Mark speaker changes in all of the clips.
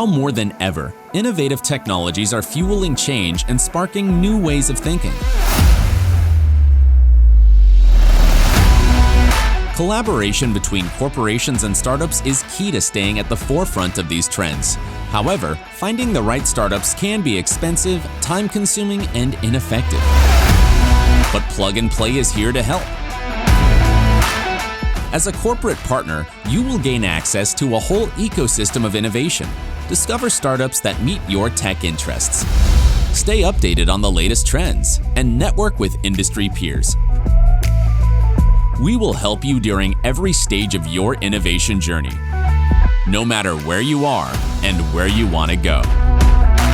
Speaker 1: Now more than ever, innovative technologies are fueling change and sparking new ways of thinking. Collaboration between corporations and startups is key to staying at the forefront of these trends. However, finding the right startups can be expensive, time-consuming, and ineffective. But Plug and Play is here to help. As a corporate partner, you will gain access to a whole ecosystem of innovation. Discover startups that meet your tech interests. Stay updated on the latest trends and network with industry peers. We will help you during every stage of your innovation journey, no matter where you are and where you want to go.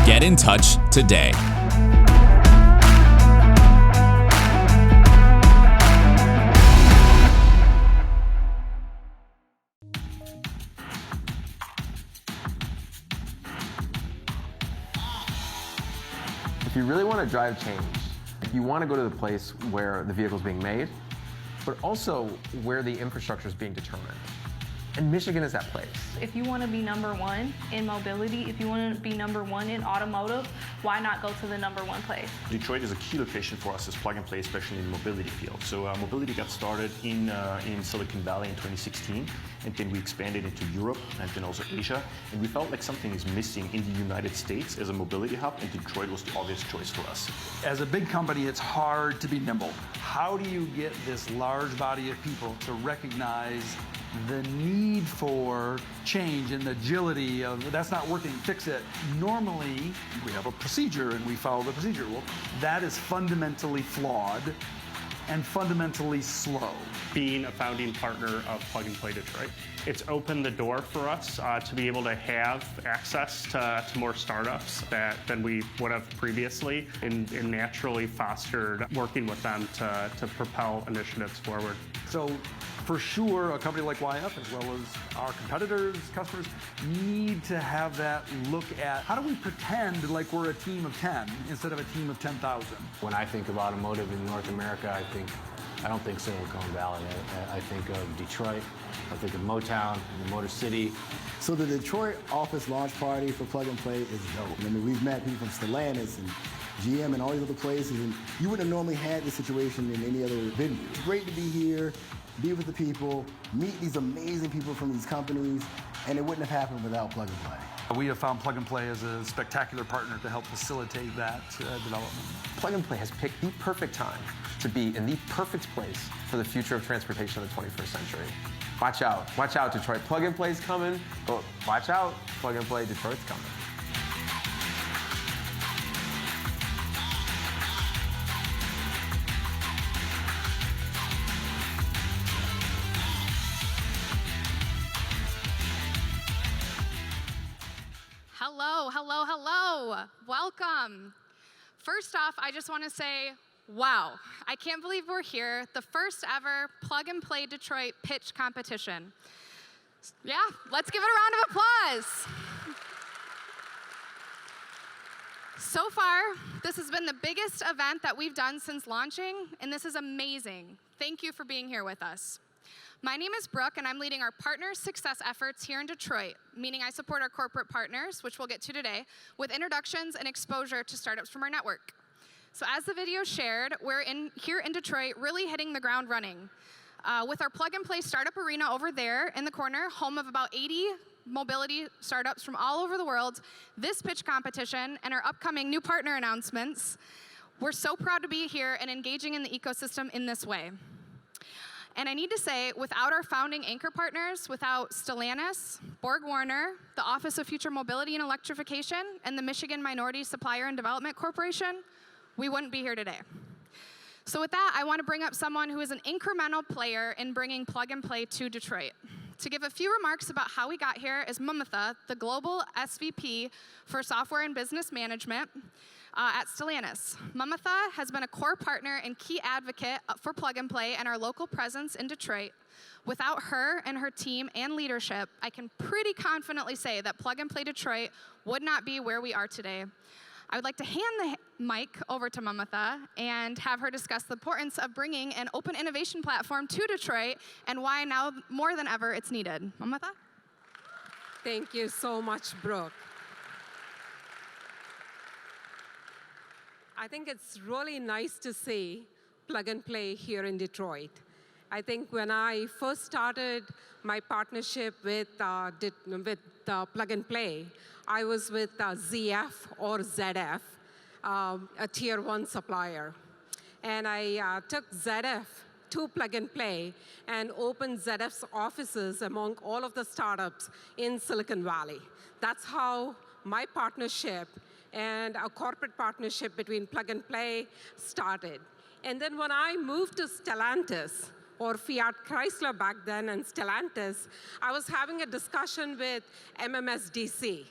Speaker 1: Get in touch today.
Speaker 2: If you really want to drive change, you want to go to the place where the vehicle is being made, but also where the infrastructure is being determined. And Michigan is that place.
Speaker 3: If you want to be number one in mobility, if you want to be number one in automotive, why not go to the number one place?
Speaker 4: Detroit is a key location for us as Plug and Play, especially in the mobility field. So mobility got started in Silicon Valley in 2016, and then we expanded into Europe and then also Asia. And we felt like something is missing in the United States as a mobility hub, and Detroit was the obvious choice for us.
Speaker 5: As a big company, it's hard to be nimble. How do you get this large body of people to recognize the need for change and the agility of that's not working, fix it? Normally, we have a procedure and we follow the procedure. Well, that is fundamentally flawed and fundamentally slow.
Speaker 6: Being a founding partner of Plug and Play Detroit, it's opened the door for us to be able to have access to more startups than we would have previously, and naturally fostered working with them to propel initiatives forward.
Speaker 5: So for sure, a company like YF, as well as our competitors, customers, need to have that look at how do we pretend like we're a team of 10 instead of a team of 10,000.
Speaker 7: When I think of automotive in North America, I don't think Silicon Valley. I think of Detroit. I think of Motown, the Motor City.
Speaker 8: So the Detroit office launch party for Plug and Play is dope. I mean, we've met people from Stellantis and GM and all these other places, and you wouldn't have normally had this situation in any other venue. It's great to be here, be with the people, meet these amazing people from these companies, and it wouldn't have happened without Plug and Play.
Speaker 5: We have found Plug and Play as a spectacular partner to help facilitate that development.
Speaker 2: Plug and Play has picked the perfect time to be in the perfect place for the future of transportation of the 21st century. Watch out, Detroit. Plug and Play's coming, but watch out, Plug and Play Detroit's coming.
Speaker 9: Hello. Welcome. First off, I just want to say, wow, I can't believe we're here. The first ever Plug and Play Detroit pitch competition. Yeah, let's give it a round of applause. So far, this has been the biggest event that we've done since launching, and this is amazing. Thank you for being here with us. My name is Brooke, and I'm leading our partner success efforts here in Detroit, meaning I support our corporate partners, which we'll get to today, with introductions and exposure to startups from our network. So as the video shared, we're here in Detroit really hitting the ground running. With our Plug and Play Startup Arena over there in the corner, home of about 80 mobility startups from all over the world, this pitch competition, and our upcoming new partner announcements, we're so proud to be here and engaging in the ecosystem in this way. And I need to say, without our founding anchor partners, without Stellantis, BorgWarner, the Office of Future Mobility and Electrification, and the Michigan Minority Supplier and Development Corporation, we wouldn't be here today. So with that, I want to bring up someone who is an incremental player in bringing Plug and Play to Detroit. To give a few remarks about how we got here is Mamitha, the Global SVP for Software and Business Management at Stellantis. Mamitha has been a core partner and key advocate for Plug and Play and our local presence in Detroit. Without her and her team and leadership, I can pretty confidently say that Plug and Play Detroit would not be where we are today. I would like to hand the mic over to Mamitha and have her discuss the importance of bringing an open innovation platform to Detroit and why now more than ever it's needed. Mamitha?
Speaker 10: Thank you so much, Brooke. I think it's really nice to see Plug and Play here in Detroit. I think when I first started my partnership with Plug and Play, I was with ZF or ZF, a Tier 1 supplier. And I took ZF to Plug and Play and opened ZF's offices among all of the startups in Silicon Valley. That's how my partnership and a corporate partnership between Plug and Play started. And then when I moved to Stellantis, or Fiat Chrysler back then, and Stellantis, I was having a discussion with MMSDC.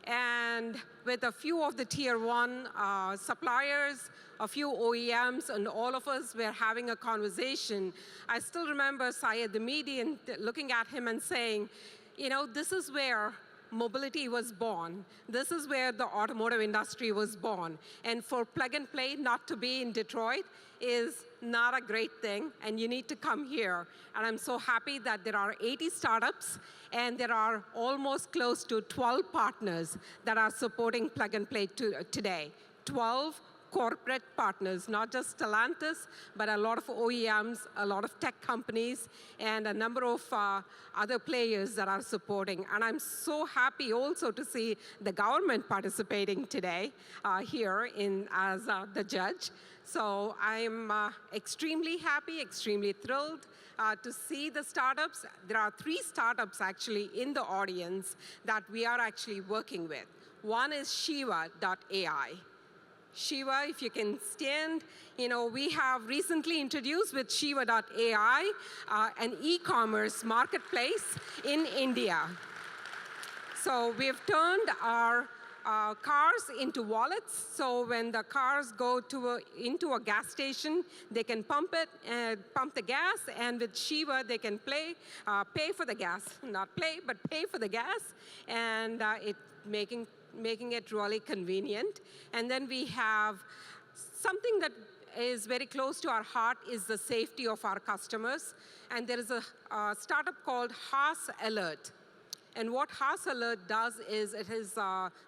Speaker 10: And with a few of the Tier 1 suppliers, a few OEMs, and all of us were having a conversation. I still remember Syed the median looking at him and saying, you know, this is where mobility was born. This is where the automotive industry was born. And for Plug and Play not to be in Detroit is not a great thing, and you need to come here. And I'm so happy that there are 80 startups, and there are almost close to 12 partners that are supporting Plug and Play today. 12 corporate partners, not just Stellantis, but a lot of OEMs, a lot of tech companies, and a number of other players that are supporting. And I'm so happy also to see the government participating today here as the judge. So I'm extremely happy, extremely thrilled to see the startups. There are 3 startups actually in the audience that we are actually working with. One is Sheeva.AI. Sheeva, if you can stand, you know, we have recently introduced with Sheeva.AI an e-commerce marketplace in India. So we've turned our cars into wallets. So when the cars go into a gas station, they can pump the gas, and with Sheeva, they can pay for the gas, not play, but pay for the gas, and making it really convenient. And then we have something that is very close to our heart is the safety of our customers. And there is a startup called Haas Alert. And what Haas Alert does is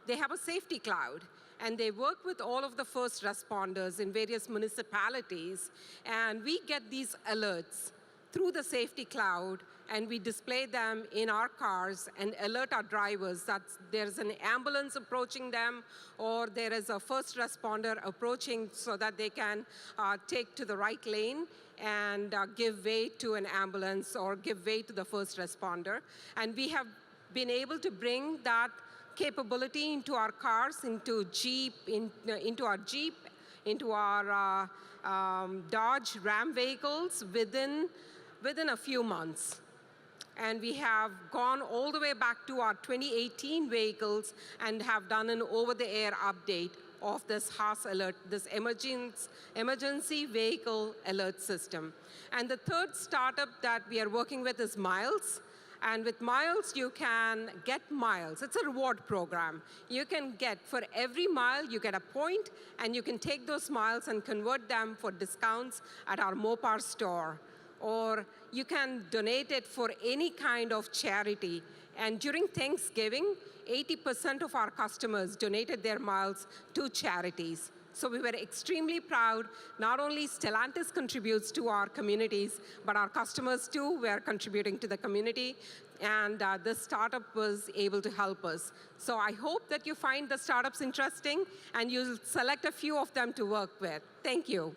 Speaker 10: they have a safety cloud. And they work with all of the first responders in various municipalities. And we get these alerts through the safety cloud, and we display them in our cars and alert our drivers that there's an ambulance approaching them, or there is a first responder approaching, so that they can take to the right lane and give way to an ambulance or give way to the first responder. And we have been able to bring that capability into our cars, into our Jeep, into our Dodge Ram vehicles within a few months. And we have gone all the way back to our 2018 vehicles and have done an over-the-air update of this Haas Alert, this emergency vehicle alert system. And the third startup that we are working with is Miles. And with Miles, you can get miles. It's a reward program. You can get, for every mile, you get a point, and you can take those miles and convert them for discounts at our Mopar store. Or you can donate it for any kind of charity. And during Thanksgiving, 80% of our customers donated their miles to charities. So we were extremely proud. Not only Stellantis contributes to our communities, but our customers too were contributing to the community. And this startup was able to help us. So I hope that you find the startups interesting, and you'll select a few of them to work with. Thank you.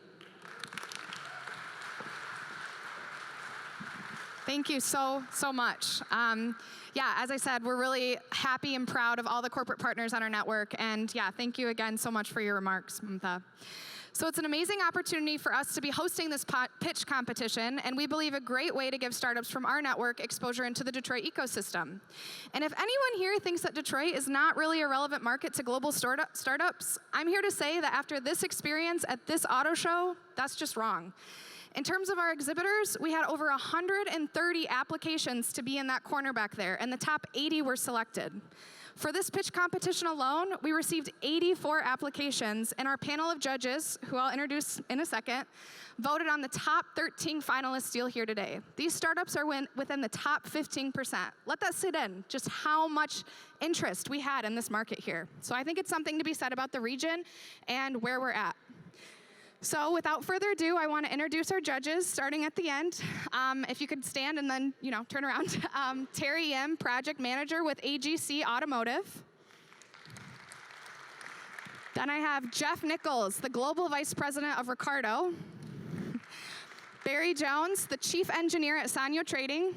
Speaker 9: Thank you so much. Yeah, as I said, we're really happy and proud of all the corporate partners on our network. And yeah, thank you again so much for your remarks, Mamta. So it's an amazing opportunity for us to be hosting this pitch competition, and we believe a great way to give startups from our network exposure into the Detroit ecosystem. And if anyone here thinks that Detroit is not really a relevant market to global startups, I'm here to say that after this experience at this auto show, that's just wrong. In terms of our exhibitors, we had over 130 applications to be in that corner back there, and the top 80 were selected. For this pitch competition alone, we received 84 applications, and our panel of judges, who I'll introduce in a second, voted on the top 13 finalists you'll hear today. These startups are within the top 15%. Let that sit in, just how much interest we had in this market here. So I think it's something to be said about the region and where we're at. So without further ado, I want to introduce our judges, starting at the end. If you could stand and then, turn around. Terry Yim, project manager with AGC Automotive. Then I have Jeff Nichols, the global vice president of Ricardo. Barry Jones, the chief engineer at Sanyo Trading.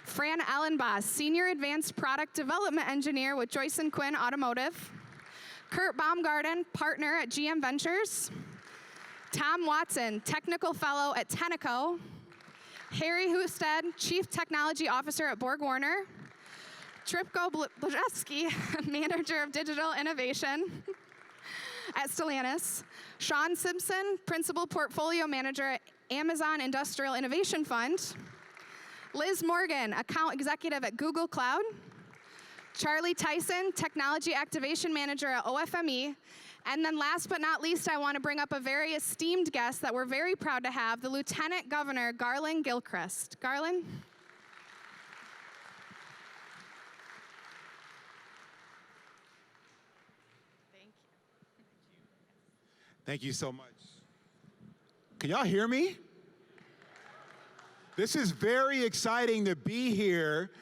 Speaker 9: Fran Ellenboss, senior advanced product development engineer with Joyce & Quinn Automotive. Kurt Baumgarten, partner at GM Ventures. Tom Watson, technical fellow at Tenneco. Harry Husted, chief technology officer at Borg Warner. Tripko Blajeski, manager of digital innovation at Stellantis. Sean Simpson, principal portfolio manager at Amazon Industrial Innovation Fund. Liz Morgan, account executive at Google Cloud. Charlie Tyson, technology activation manager at OFME. And then last but not least, I want to bring up a very esteemed guest that we're very proud to have, the Lieutenant Governor, Garland Gilchrist. Garland?
Speaker 11: Thank you so much. Can y'all hear me? This is very exciting to be here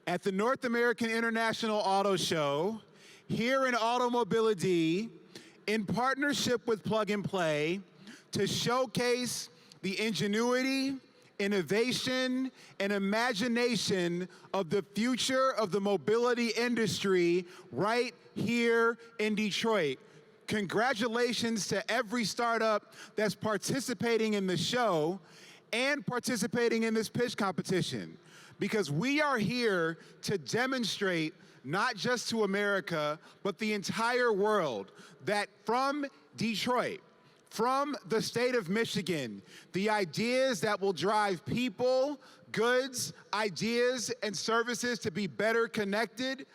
Speaker 11: at the North American International Auto Show, here in Automobility, in partnership with Plug and Play, to showcase the ingenuity, innovation, and imagination of the future of the mobility industry right here in Detroit. Congratulations to every startup that's participating in the show and participating in this pitch competition, because we are here to demonstrate not just to America, but the entire world, that from Detroit, from the state of Michigan, the ideas that will drive people, goods, ideas, and services to be better connected,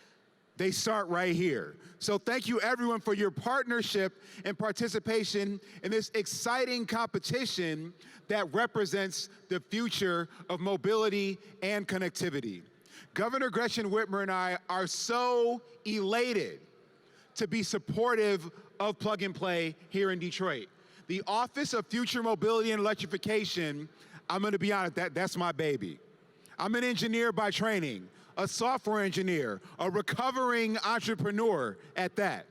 Speaker 11: they start right here. So thank you everyone for your partnership and participation in this exciting competition that represents the future of mobility and connectivity. Governor Gretchen Whitmer and I are so elated to be supportive of Plug and Play here in Detroit. The Office of Future Mobility and Electrification, I'm gonna be honest, that's my baby. I'm an engineer by training, a software engineer, a recovering entrepreneur at that.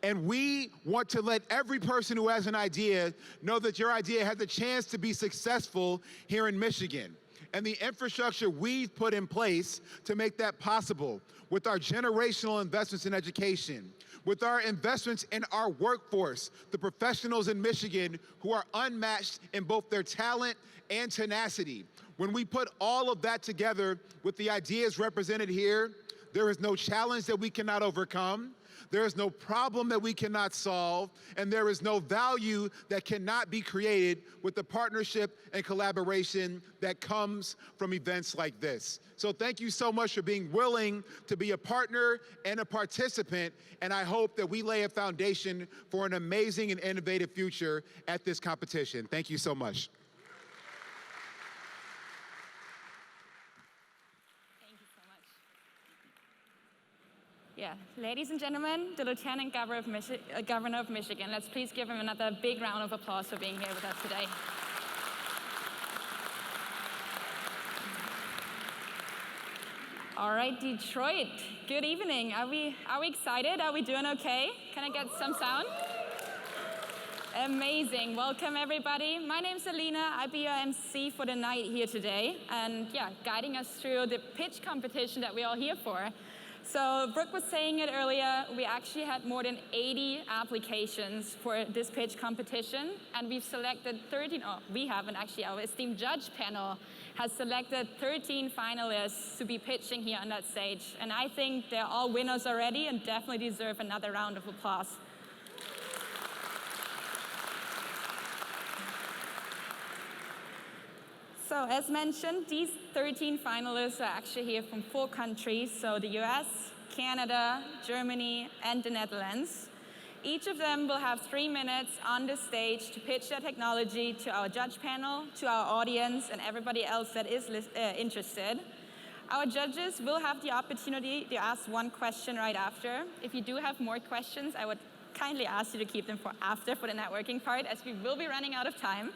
Speaker 11: And we want to let every person who has an idea know that your idea has a chance to be successful here in Michigan. And the infrastructure we've put in place to make that possible, with our generational investments in education, with our investments in our workforce, the professionals in Michigan who are unmatched in both their talent and tenacity. When we put all of that together with the ideas represented here, there is no challenge that we cannot overcome. There is no problem that we cannot solve, and there is no value that cannot be created with the partnership and collaboration that comes from events like this. So thank you so much for being willing to be a partner and a participant, and I hope that we lay a foundation for an amazing and innovative future at this competition. Thank you so much.
Speaker 12: Yeah, ladies and gentlemen, the Lieutenant Governor of Michigan. Let's please give him another big round of applause for being here with us today. All right, Detroit, good evening. Are we excited? Are we doing okay? Can I get some sound? Amazing, welcome everybody. My name's Alina, I'll be your MC for the night here today. And yeah, guiding us through the pitch competition that we're all here for. So Brooke was saying it earlier, we actually had more than 80 applications for this pitch competition, and we've selected 13, we haven't actually, our esteemed judge panel has selected 13 finalists to be pitching here on that stage. And I think they're all winners already and definitely deserve another round of applause. So as mentioned, these 13 finalists are actually here from 4 countries, so the US, Canada, Germany, and the Netherlands. Each of them will have 3 minutes on the stage to pitch their technology to our judge panel, to our audience, and everybody else that is interested. Our judges will have the opportunity to ask one question right after. If you do have more questions, I would kindly ask you to keep them for after for the networking part, as we will be running out of time.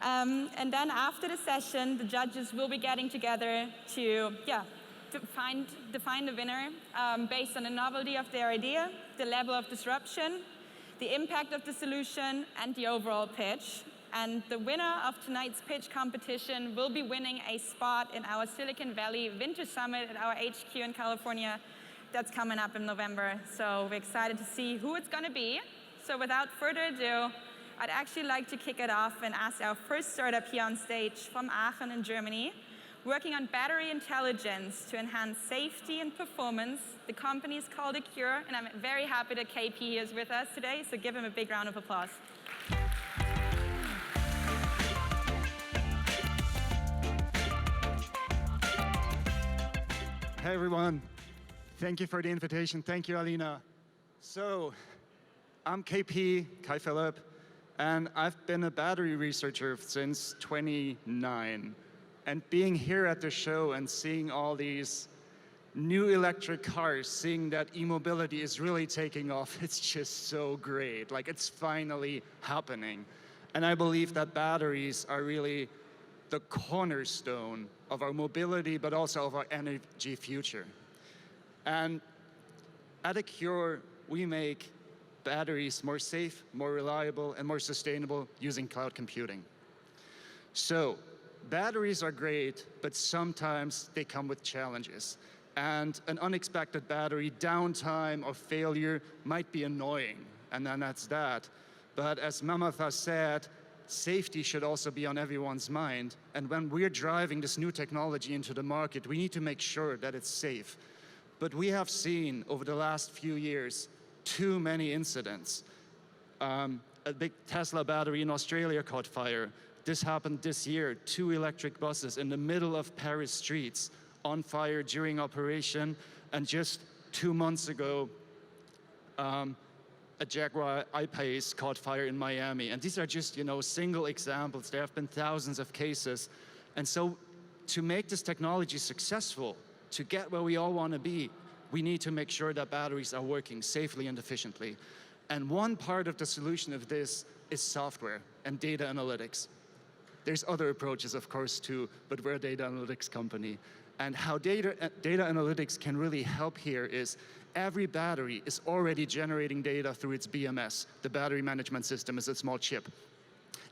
Speaker 12: And then after the session, the judges will be getting together to define the winner based on the novelty of their idea, the level of disruption, the impact of the solution, and the overall pitch. And the winner of tonight's pitch competition will be winning a spot in our Silicon Valley Winter Summit at our HQ in California that's coming up in November. So we're excited to see who it's going to be. So without further ado, I'd actually like to kick it off and ask our first startup here on stage from Aachen in Germany, working on battery intelligence to enhance safety and performance. The company is called Accure, and I'm very happy that KP is with us today, so give him a big round of applause.
Speaker 13: Hey everyone, thank you for the invitation. Thank you, Alina. So, I'm KP, Kai Philipp, and I've been a battery researcher since 2009. And being here at the show and seeing all these new electric cars, seeing that e-mobility is really taking off, it's just so great. Like, it's finally happening. And I believe that batteries are really the cornerstone of our mobility, but also of our energy future. And at Accure, we make batteries more safe, more reliable, and more sustainable using cloud computing. So, batteries are great, but sometimes they come with challenges. And an unexpected battery downtime or failure might be annoying, and then that's that. But as Mamatha said, safety should also be on everyone's mind. And when we're driving this new technology into the market, we need to make sure that it's safe. But we have seen over the last few years too many incidents. A big Tesla battery in Australia caught fire. This happened this year, 2 electric buses in the middle of Paris streets on fire during operation. And just 2 months ago, a Jaguar I-Pace caught fire in Miami. And these are just, single examples. There have been thousands of cases. And so to make this technology successful, to get where we all want to be, we need to make sure that batteries are working safely and efficiently. And one part of the solution of this is software and data analytics. There's other approaches, of course, too, but we're a data analytics company. And how data analytics can really help here is every battery is already generating data through its BMS. The battery management system is a small chip.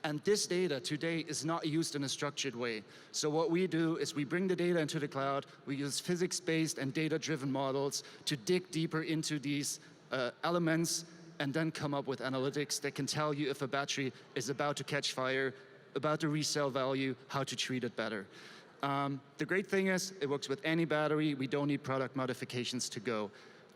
Speaker 13: And this data today is not used in a structured way. So what we do is we bring the data into the cloud, we use physics-based and data-driven models to dig deeper into these elements and then come up with analytics that can tell you if a battery is about to catch fire, about the resale value, how to treat it better. The great thing is it works with any battery. We don't need product modifications to go.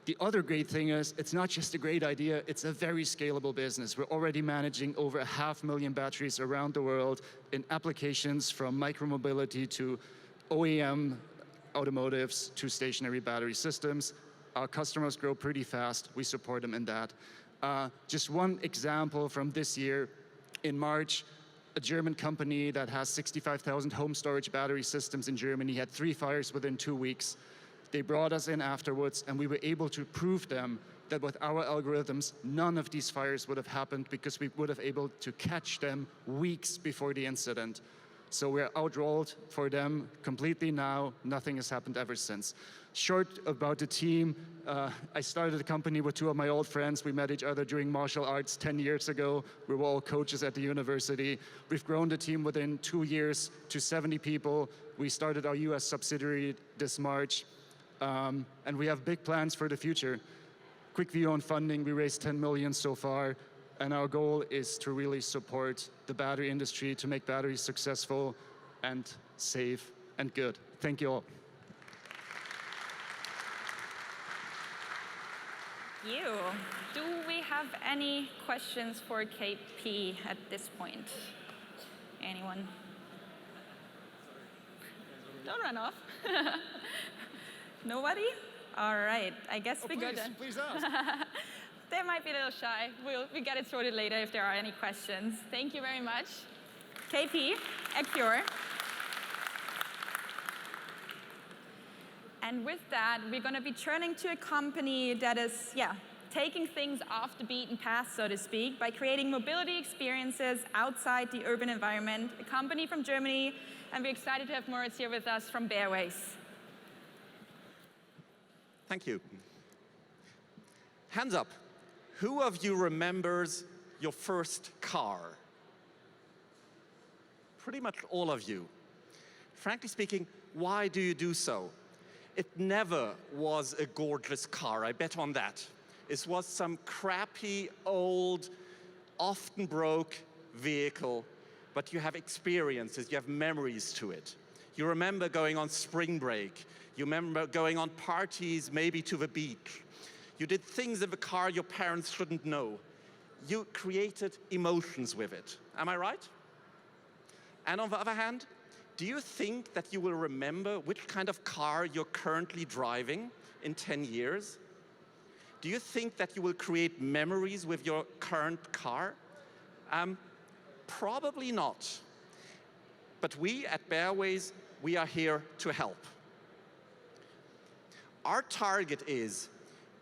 Speaker 13: The other great thing is it's not just a great idea, it's a very scalable business. We're already managing over 500,000 batteries around the world in applications from micromobility to OEM automotives to stationary battery systems. Our customers grow pretty fast. We support them in that. Just one example from this year, in March, a German company that has 65,000 home storage battery systems in Germany had 3 fires within 2 weeks. They brought us in afterwards, and we were able to prove them that with our algorithms, none of these fires would have happened because we would have able to catch them weeks before the incident. So we're outrolled for them completely now. Nothing has happened ever since. Short about the team, I started a company with 2 of my old friends. We met each other during martial arts 10 years ago. We were all coaches at the university. We've grown the team within 2 years to 70 people. We started our US subsidiary this March. And we have big plans for the future. Quick view on funding, we raised 10 million so far, and our goal is to really support the battery industry to make batteries successful and safe and good. Thank you all.
Speaker 12: Thank you. Do we have any questions for KP at this point? Anyone? Don't run off. Nobody? All right, I guess we go then.
Speaker 13: Please ask.
Speaker 12: They might be a little shy. We'll get it sorted later if there are any questions. Thank you very much. KP, Accure. And with that, we're going to be turning to a company that is, taking things off the beaten path, so to speak, by creating mobility experiences outside the urban environment. A company from Germany, and we're excited to have Moritz here with us from Bareways.
Speaker 14: Thank you. Hands up. Who of you remembers your first car? Pretty much all of you. Frankly speaking, why do you do so? It never was a gorgeous car, I bet on that. It was some crappy, old, often broke vehicle, but you have experiences, you have memories to it. You remember going on spring break. You remember going on parties, maybe to the beach. You did things in the car your parents shouldn't know. You created emotions with it. Am I right? And on the other hand, do you think that you will remember which kind of car you're currently driving in 10 years? Do you think that you will create memories with your current car? Probably not. But we at Bareways, we are here to help. Our target is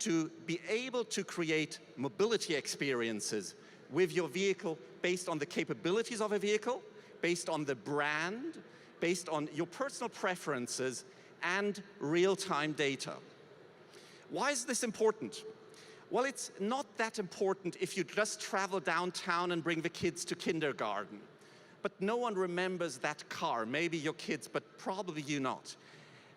Speaker 14: to be able to create mobility experiences with your vehicle based on the capabilities of a vehicle, based on the brand, based on your personal preferences, and real-time data. Why is this important? Well, it's not that important if you just travel downtown and bring the kids to kindergarten. But no one remembers that car, maybe your kids, but probably you not.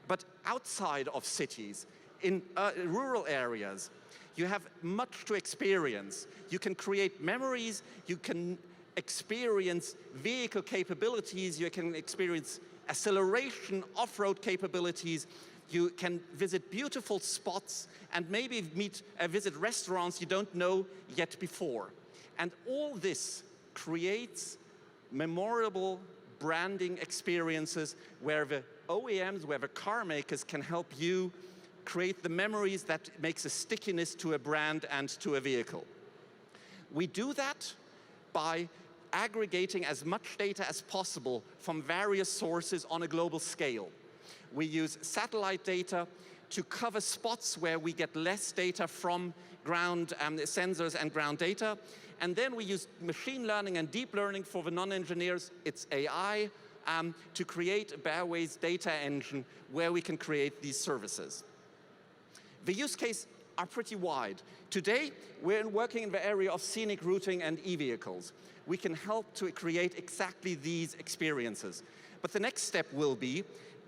Speaker 14: But outside of cities, in rural areas, you have much to experience. You can create memories, you can experience vehicle capabilities, you can experience acceleration, off-road capabilities, you can visit beautiful spots and maybe visit restaurants you don't know yet before. And all this creates memorable branding experiences where the OEMs, where the car makers can help you create the memories that makes a stickiness to a brand and to a vehicle. We do that by aggregating as much data as possible from various sources on a global scale. We use satellite data to cover spots where we get less data from ground sensors and ground data. And then we use machine learning and deep learning for the non-engineers. It's AI to create a Bareways data engine where we can create these services. The use cases are pretty wide. Today, we're working in the area of scenic routing and e-vehicles. We can help to create exactly these experiences. But the next step will be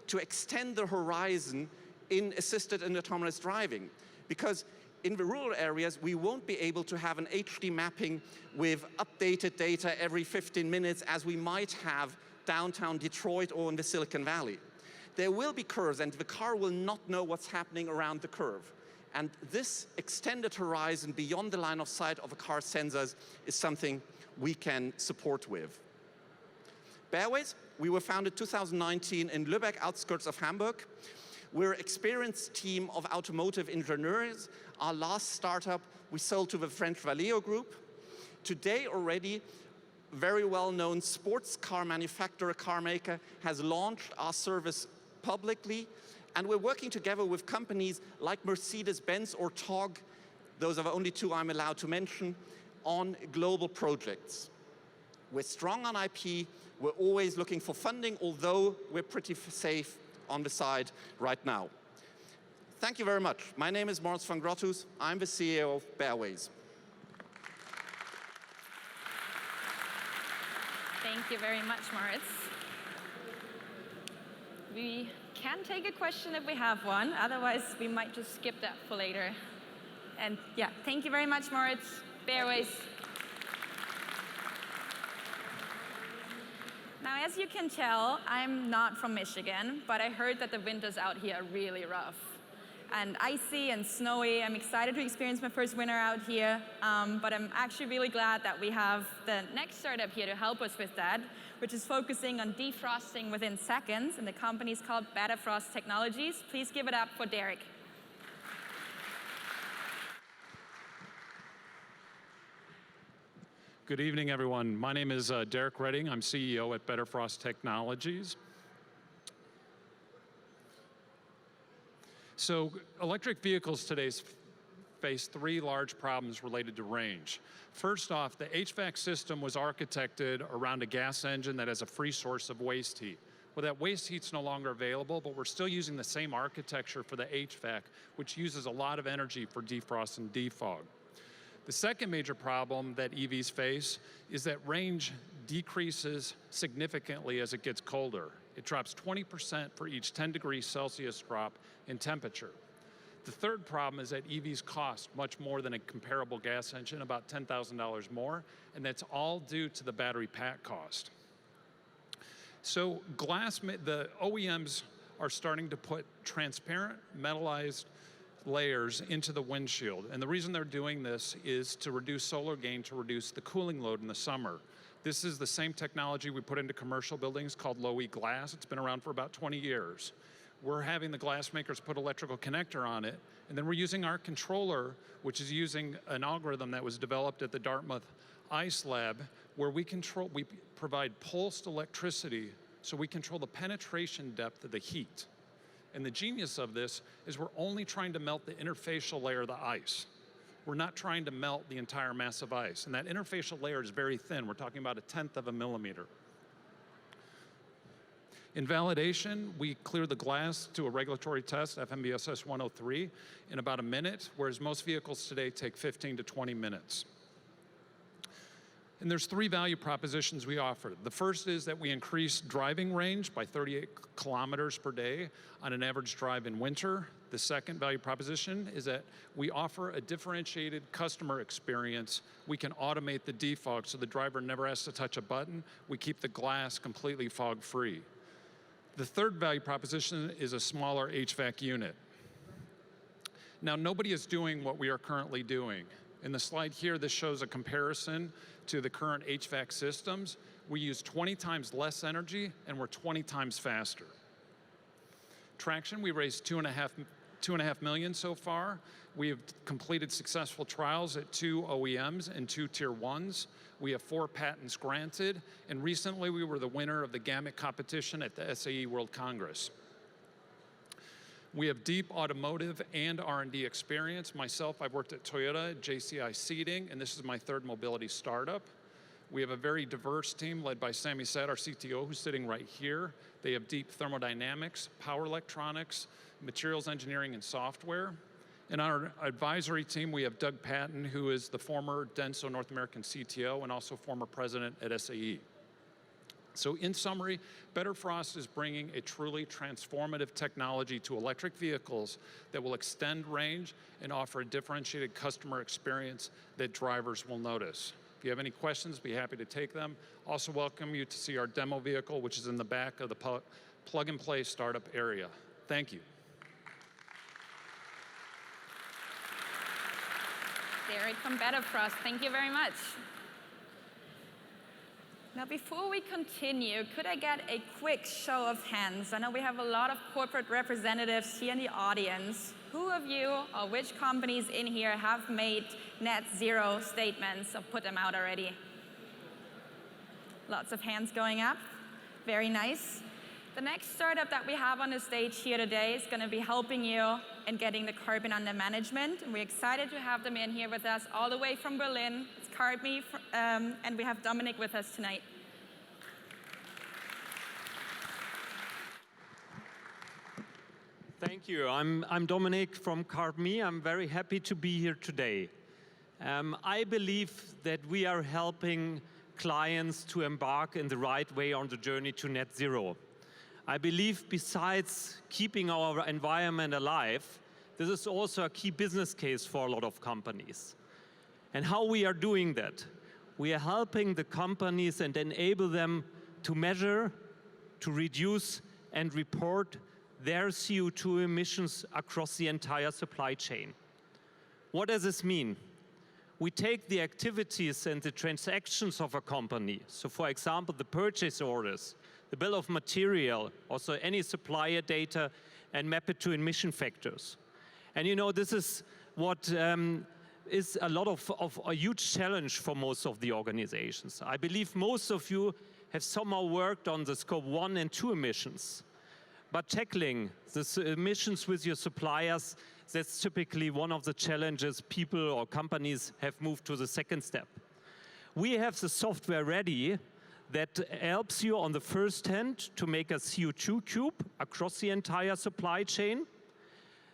Speaker 14: to extend the horizon in assisted and autonomous driving. Because in the rural areas, we won't be able to have an HD mapping with updated data every 15 minutes as we might have downtown Detroit or in the Silicon Valley. There will be curves, and the car will not know what's happening around the curve. And this extended horizon beyond the line of sight of a car's sensors is something we can support with. Bareways, we were founded 2019 in Lübeck, outskirts of Hamburg. We're an experienced team of automotive engineers. Our last startup we sold to the French Valeo Group. Today already, very well-known sports car manufacturer, car maker, has launched our service publicly, and we're working together with companies like Mercedes-Benz or TOG, those are the only two I'm allowed to mention, on global projects. We're strong on IP, we're always looking for funding, although we're pretty safe on the side right now. Thank you very much. My name is Moritz van Grottus. I'm the CEO of Bareways.
Speaker 12: Thank you very much, Moritz. We can take a question if we have one. Otherwise, we might just skip that for later. And yeah, thank you very much, Moritz. Bareways. Now, as you can tell, I'm not from Michigan, but I heard that the winters out here are really rough and icy and snowy. I'm excited to experience my first winter out here, but I'm actually really glad that we have the next startup here to help us with that, which is focusing on defrosting within seconds, and the company is called Betterfrost Technologies. Please give it up for Derek.
Speaker 15: Good evening, everyone. My name is Derek Redding. I'm CEO at Betterfrost Technologies. So electric vehicles today face three large problems related to range. First off, the HVAC system was architected around a gas engine that has a free source of waste heat. Well, that waste heat's no longer available, but we're still using the same architecture for the HVAC, which uses a lot of energy for defrost and defog. The second major problem that EVs face is that range decreases significantly as it gets colder. It drops 20% for each 10 degrees Celsius drop in temperature. The third problem is that EVs cost much more than a comparable gas engine, about $10,000 more, and that's all due to the battery pack cost. So the OEMs are starting to put transparent metallized layers into the windshield. And the reason they're doing this is to reduce solar gain, to reduce the cooling load in the summer. This is the same technology we put into commercial buildings called low-E glass. It's been around for about 20 years. We're having the glass makers put electrical connector on it, and then we're using our controller, which is using an algorithm that was developed at the Dartmouth Ice Lab, where we provide pulsed electricity, so we control the penetration depth of the heat. And the genius of this is we're only trying to melt the interfacial layer of the ice. We're not trying to melt the entire mass of ice. And that interfacial layer is very thin. We're talking about 1/10 of a millimeter. In validation, we clear the glass to a regulatory test, FMVSS 103, in about a minute, whereas most vehicles today take 15 to 20 minutes. And there's three value propositions we offer. The first is that we increase driving range by 38 kilometers per day on an average drive in winter. The second value proposition is that we offer a differentiated customer experience. We can automate the defog so the driver never has to touch a button. We keep the glass completely fog-free. The third value proposition is a smaller HVAC unit. Now, nobody is doing what we are currently doing. In the slide here, this shows a comparison to the current HVAC systems. We use 20 times less energy, and we're 20 times faster. Traction, we raised $2.5 million so far. We have completed successful trials at 2 OEMs and 2 Tier 1s. We have 4 patents granted, and recently we were the winner of the Gamut competition at the SAE World Congress. We have deep automotive and R&D experience. Myself, I've worked at Toyota, JCI Seating, and this is my third mobility startup. We have a very diverse team led by Sami Saad, our CTO, who's sitting right here. They have deep thermodynamics, power electronics, materials engineering, and software. In our advisory team, we have Doug Patton, who is the former Denso North American CTO and also former president at SAE. So in summary, Betterfrost is bringing a truly transformative technology to electric vehicles that will extend range and offer a differentiated customer experience that drivers will notice. If you have any questions, be happy to take them. Also welcome you to see our demo vehicle, which is in the back of the plug-and-play startup area. Thank you.
Speaker 12: Derek from Betterfrost, thank you very much. Now, before we continue, could I get a quick show of hands? I know we have a lot of corporate representatives here in the audience. Who of you or which companies in here have made net zero statements or put them out already? Lots of hands going up. Very nice. The next startup that we have on the stage here today is going to be helping you in getting the carbon under management. And we're excited to have them in here with us all the way from Berlin. It's carbmee, and we have Dominic with us tonight.
Speaker 16: Thank you. I'm Dominic from carbmee. I'm very happy to be here today. I believe that we are helping clients to embark in the right way on the journey to net zero. I believe besides keeping our environment alive, this is also a key business case for a lot of companies. And how we are doing that? We are helping the companies and enable them to measure, to reduce, and report their CO2 emissions across the entire supply chain. What does this mean? We take the activities and the transactions of a company, so for example, the purchase orders, the bill of material, also any supplier data, and map it to emission factors. And you know, this is what is a lot of a huge challenge for most of the organizations. I believe most of you have somehow worked on the scope 1 and 2 emissions. But tackling the emissions with your suppliers, that's typically one of the challenges people or companies have moved to the second step. We have the software ready that helps you on the first hand to make a CO2 cube across the entire supply chain,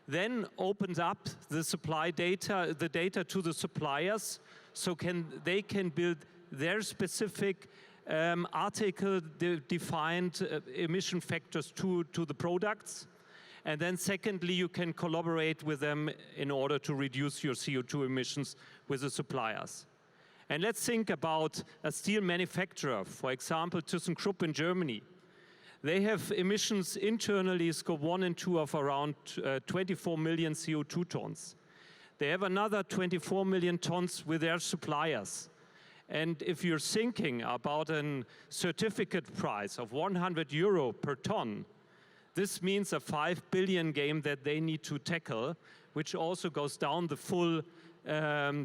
Speaker 16: then opens up the supply data, the data to the suppliers, so they can build their specific article-defined emission factors to the products. And then secondly, you can collaborate with them in order to reduce your CO2 emissions with the suppliers. And let's think about a steel manufacturer, for example, ThyssenKrupp in Germany. They have emissions internally, scope 1 and 2, of around 24 million CO2 tons. They have another 24 million tons with their suppliers. And if you're thinking about a certificate price of 100 euro per ton, this means a 5 billion game that they need to tackle, which also goes down the full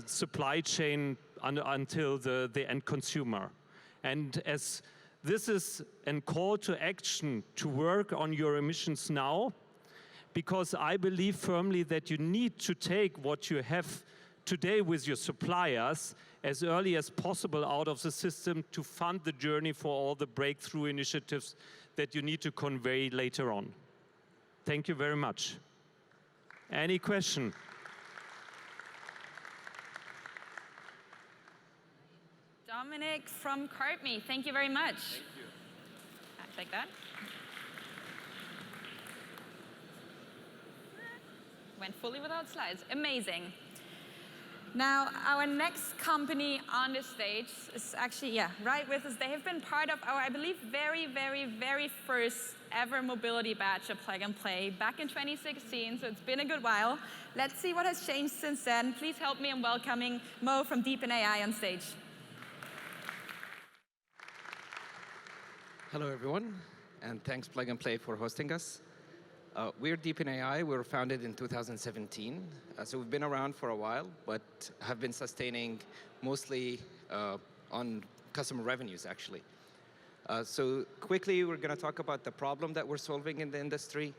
Speaker 16: supply chain until the end consumer. And as this is a call to action to work on your emissions now, because I believe firmly that you need to take what you have today with your suppliers as early as possible out of the system to fund the journey for all the breakthrough initiatives that you need to convey later on. Thank you very much. Any question?
Speaker 12: Dominic from carbmee, thank you very much.
Speaker 17: Thank you.
Speaker 12: I'll take that. Went fully without slides. Amazing. Now, our next company on the stage is actually, right with us. They have been part of our, I believe, very, very, very first ever mobility batch of Plug and Play back in 2016, so it's been a good while. Let's see what has changed since then. Please help me in welcoming Mo from Deepen.AI on stage.
Speaker 18: Hello, everyone, and thanks Plug and Play for hosting us. We're Deepen.AI. We were founded in 2017, so we've been around for a while, but have been sustaining mostly on customer revenues, actually. So quickly, we're going to talk about the problem that we're solving in the industry,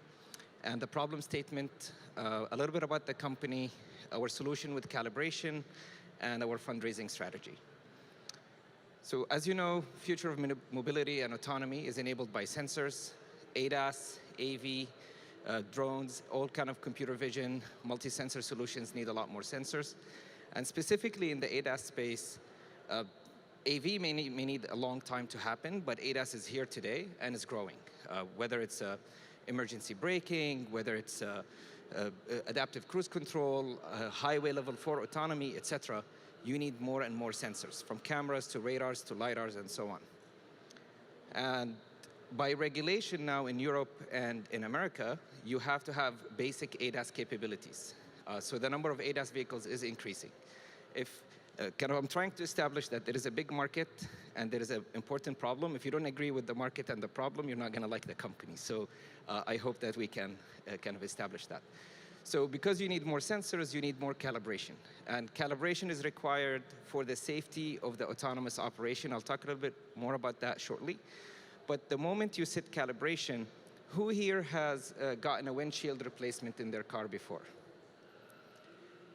Speaker 18: and the problem statement, a little bit about the company, our solution with calibration, and our fundraising strategy. So as you know, future of mobility and autonomy is enabled by sensors, ADAS, AV, drones, all kind of computer vision, multi-sensor solutions need a lot more sensors. And specifically in the ADAS space, AV may need a long time to happen, but ADAS is here today and is growing. Whether it's emergency braking, whether it's adaptive cruise control, highway level 4 autonomy, etc., you need more and more sensors, from cameras to radars to LiDARs and so on. And by regulation now in Europe and in America, you have to have basic ADAS capabilities. So the number of ADAS vehicles is increasing. I'm trying to establish that there is a big market and there is an important problem. If you don't agree with the market and the problem, you're not going to like the company. So I hope that we can kind of establish that. So because you need more sensors, you need more calibration. And calibration is required for the safety of the autonomous operation. I'll talk a little bit more about that shortly. But the moment you set calibration, who here has gotten a windshield replacement in their car before?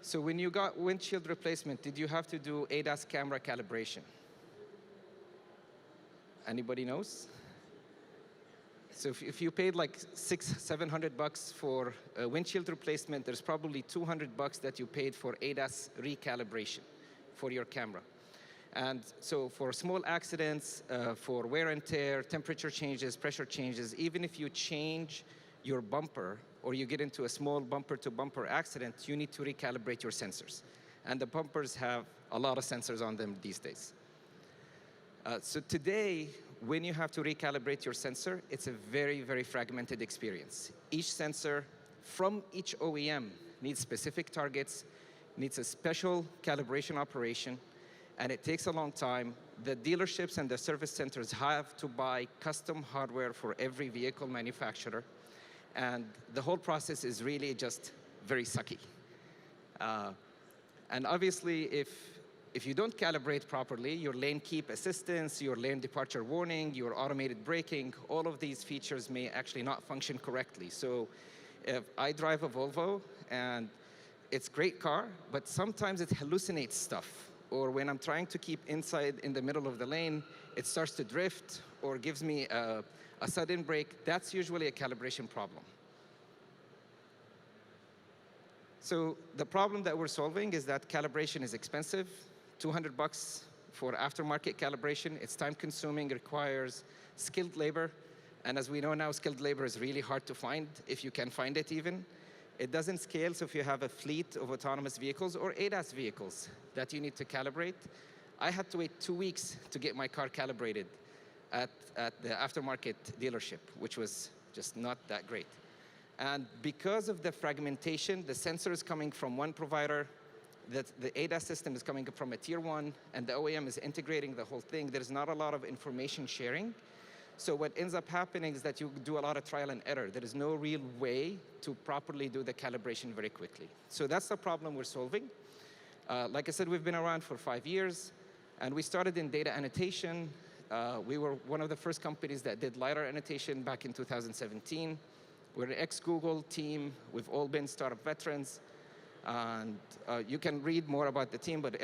Speaker 18: So when you got windshield replacement, did you have to do ADAS camera calibration? Anybody knows? So if you paid like $600-700 for a windshield replacement, there's probably $200 that you paid for ADAS recalibration for your camera. And so for small accidents, for wear and tear, temperature changes, pressure changes, even if you change your bumper or you get into a small bumper-to-bumper accident, you need to recalibrate your sensors. And the bumpers have a lot of sensors on them these days. So today, when you have to recalibrate your sensor, it's a very, very fragmented experience. Each sensor from each OEM needs specific targets, needs a special calibration operation, and it takes a long time. The dealerships and the service centers have to buy custom hardware for every vehicle manufacturer, and the whole process is really just very sucky. And obviously, if you don't calibrate properly, your lane keep assistance, your lane departure warning, your automated braking, all of these features may actually not function correctly. So if I drive a Volvo, and it's a great car, but sometimes it hallucinates stuff. Or when I'm trying to keep inside in the middle of the lane, it starts to drift or gives me a sudden brake. That's usually a calibration problem. So the problem that we're solving is that calibration is expensive, $200 for aftermarket calibration. It's time-consuming, requires skilled labor. And as we know now, skilled labor is really hard to find, if you can find it even. It doesn't scale, so if you have a fleet of autonomous vehicles or ADAS vehicles that you need to calibrate, I had to wait 2 weeks to get my car calibrated at the aftermarket dealership, which was just not that great. And because of the fragmentation, the sensors coming from one provider, the ADAS system is coming from a tier 1, and the OEM is integrating the whole thing, there's not a lot of information sharing. So what ends up happening is that you do a lot of trial and error. There is no real way to properly do the calibration very quickly. So that's the problem we're solving. Like I said, we've been around for 5 years, and we started in data annotation. We were one of the first companies that did LiDAR annotation back in 2017. We're an ex-Google team. We've all been startup veterans. And you can read more about the team, but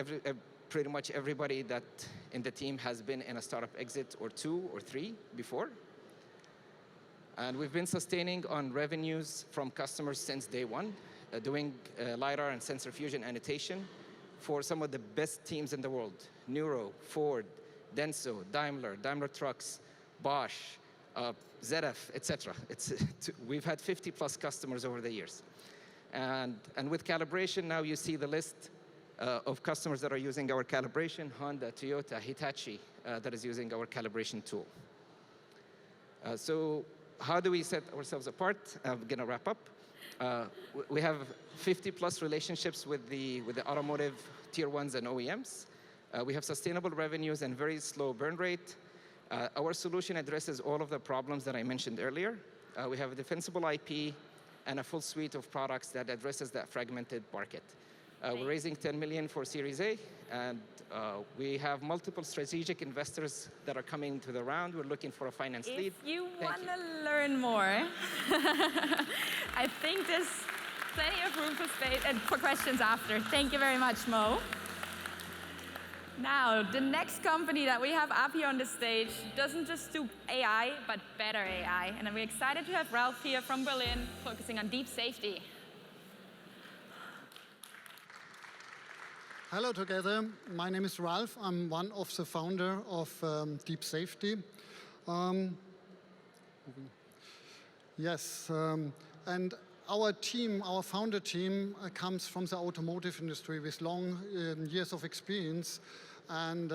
Speaker 18: pretty much everybody that in the team has been in a startup exit or 2 or 3 before. And we've been sustaining on revenues from customers since day 1, doing LiDAR and sensor fusion annotation for some of the best teams in the world: Neuro, Ford, Denso, Daimler Trucks, Bosch, ZF, etc. We've had 50+ customers over the years. And with calibration, now you see the list of customers that are using our calibration: Honda, Toyota, Hitachi, that is using our calibration tool. So how do we set ourselves apart? I'm going to wrap up. We have 50+ relationships with the automotive tier 1s and OEMs. We have sustainable revenues and very slow burn rate. Our solution addresses all of the problems that I mentioned earlier. We have a defensible IP and a full suite of products that addresses that fragmented market. We're raising $10 million for Series A, and we have multiple strategic investors that are coming to the round. We're looking for a finance lead.
Speaker 12: If you want to learn more, I think there's plenty of room for space and for questions after. Thank you very much, Mo. Now, the next company that we have up here on the stage doesn't just do AI, but better AI. And we're excited to have Ralph here from Berlin, focusing on Deepsafety.
Speaker 17: Hello together. My name is Ralph. I'm one of the founder of Deepsafety. And our team, our founder team, comes from the automotive industry with long years of experience. And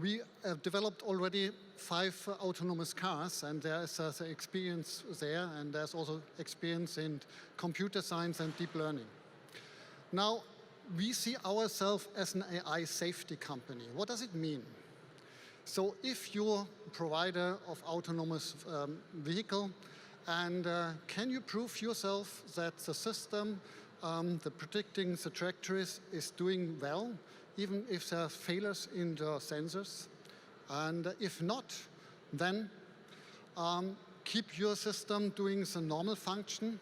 Speaker 17: we have developed already 5 autonomous cars, and there is the experience there, and there's also experience in computer science and deep learning. Now, we see ourselves as an AI safety company. What does it mean? So if you're a provider of autonomous vehicle, and can you prove yourself that the system, the predicting the trajectories, is doing well, even if there are failures in the sensors? And if not, then keep your system doing the normal function.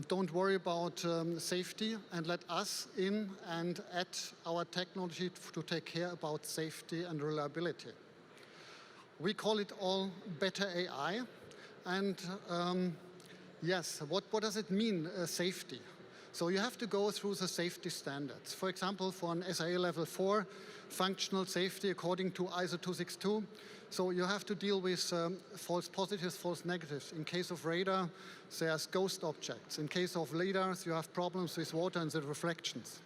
Speaker 17: Don't worry about safety, and let us in and add our technology to take care about safety and reliability. We call it all better AI. And yes, what does it mean, safety? So you have to go through the safety standards. For example, for an SIA level 4, functional safety according to ISO 262. So you have to deal with false positives, false negatives. In case of radar, there's ghost objects. In case of LiDARs, you have problems with water and the reflections.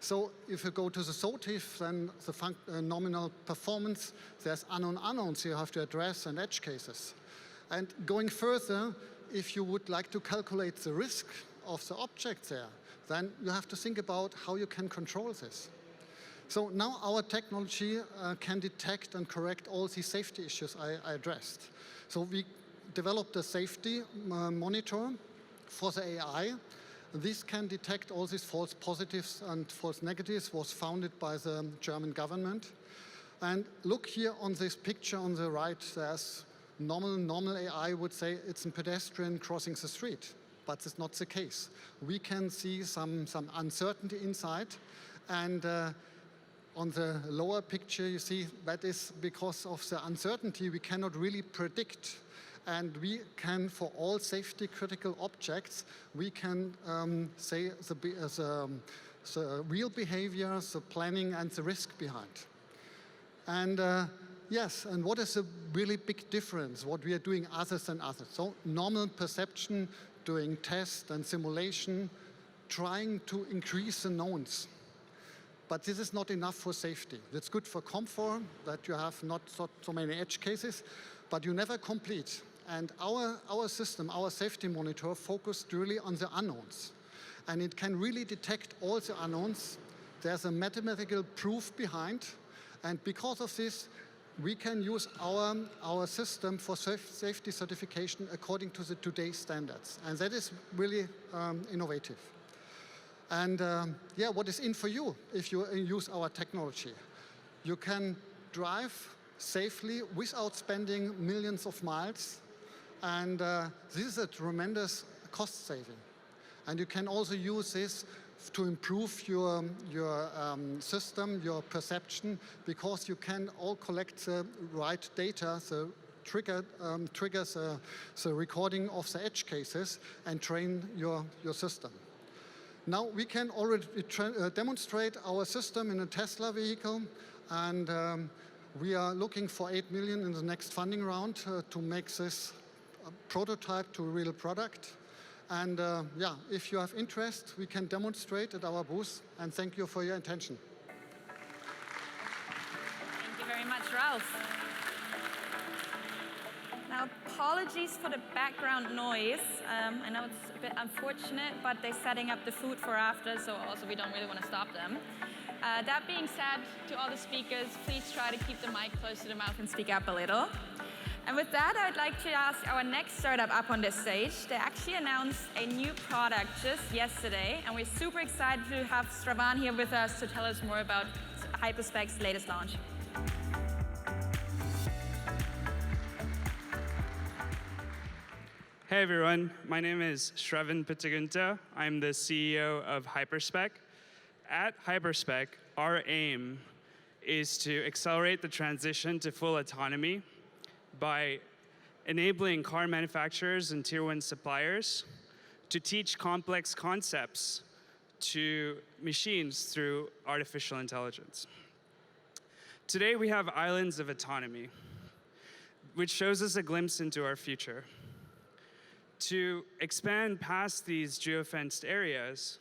Speaker 17: So if you go to the SOTIF, then the nominal performance, there's unknown unknowns you have to address and edge cases. And going further, if you would like to calculate the risk of the object there, then you have to think about how you can control this. So now our technology can detect and correct all these safety issues I addressed. So we developed a safety monitor for the AI, this can detect all these false positives and false negatives, was founded by the German government. And look here on this picture on the right, there's normal AI would say it's a pedestrian crossing the street, but it's not the case. We can see some uncertainty inside, and on the lower picture you see that is because of the uncertainty we cannot really predict. And we can, for all safety critical objects, we can say the real behavior, the planning, and the risk behind. And yes, and what is a really big difference, what we are doing other than others? So normal perception, doing test and simulation, trying to increase the knowns. But this is not enough for safety. It's good for comfort, that you have not so many edge cases, but you never complete. And our system, our safety monitor, focused really on the unknowns. And it can really detect all the unknowns. There's a mathematical proof behind. And because of this, we can use our system for safety certification according to the today's standards. And that is really innovative. And yeah, what is in for you if you use our technology? You can drive safely without spending millions of miles. And this is a tremendous cost saving. And you can also use this to improve your system, your perception, because you can all collect the right data, the triggers the recording of the edge cases and train your system. Now we can already demonstrate our system in a Tesla vehicle, and we are looking for 8 million in the next funding round to make this prototype to a real product. And yeah, if you have interest, we can demonstrate at our booth. And thank you for your attention.
Speaker 12: Thank you very much, Ralph. Now, apologies for the background noise. I know it's a bit unfortunate, but they're setting up the food for after, so also we don't really want to stop them. That being said, to all the speakers, please try to keep the mic close to the mouth and speak up a little. And with that, I'd like to ask our next startup up on this stage. They actually announced a new product just yesterday, and we're super excited to have Stravan here with us to tell us more about Hyperspec's latest launch.
Speaker 19: Hey everyone, my name is Stravan Pitzagunta. I'm the CEO of Hyperspec. At Hyperspec, our aim is to accelerate the transition to full autonomy by enabling car manufacturers and tier 1 suppliers to teach complex concepts to machines through artificial intelligence. Today we have islands of autonomy, which shows us a glimpse into our future. To expand past these geofenced areas,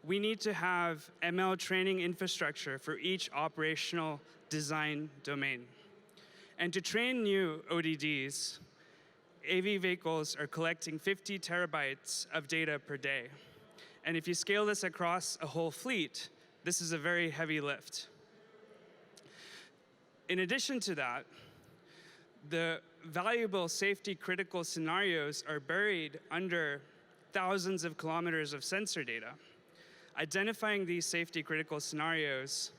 Speaker 19: we need to have ML training infrastructure for each operational design domain. And to train new ODDs, AV vehicles are collecting 50 terabytes of data per day. And if you scale this across a whole fleet, this is a very heavy lift. In addition to that, the valuable safety critical scenarios are buried under thousands of kilometers of sensor data. Identifying these safety critical scenarios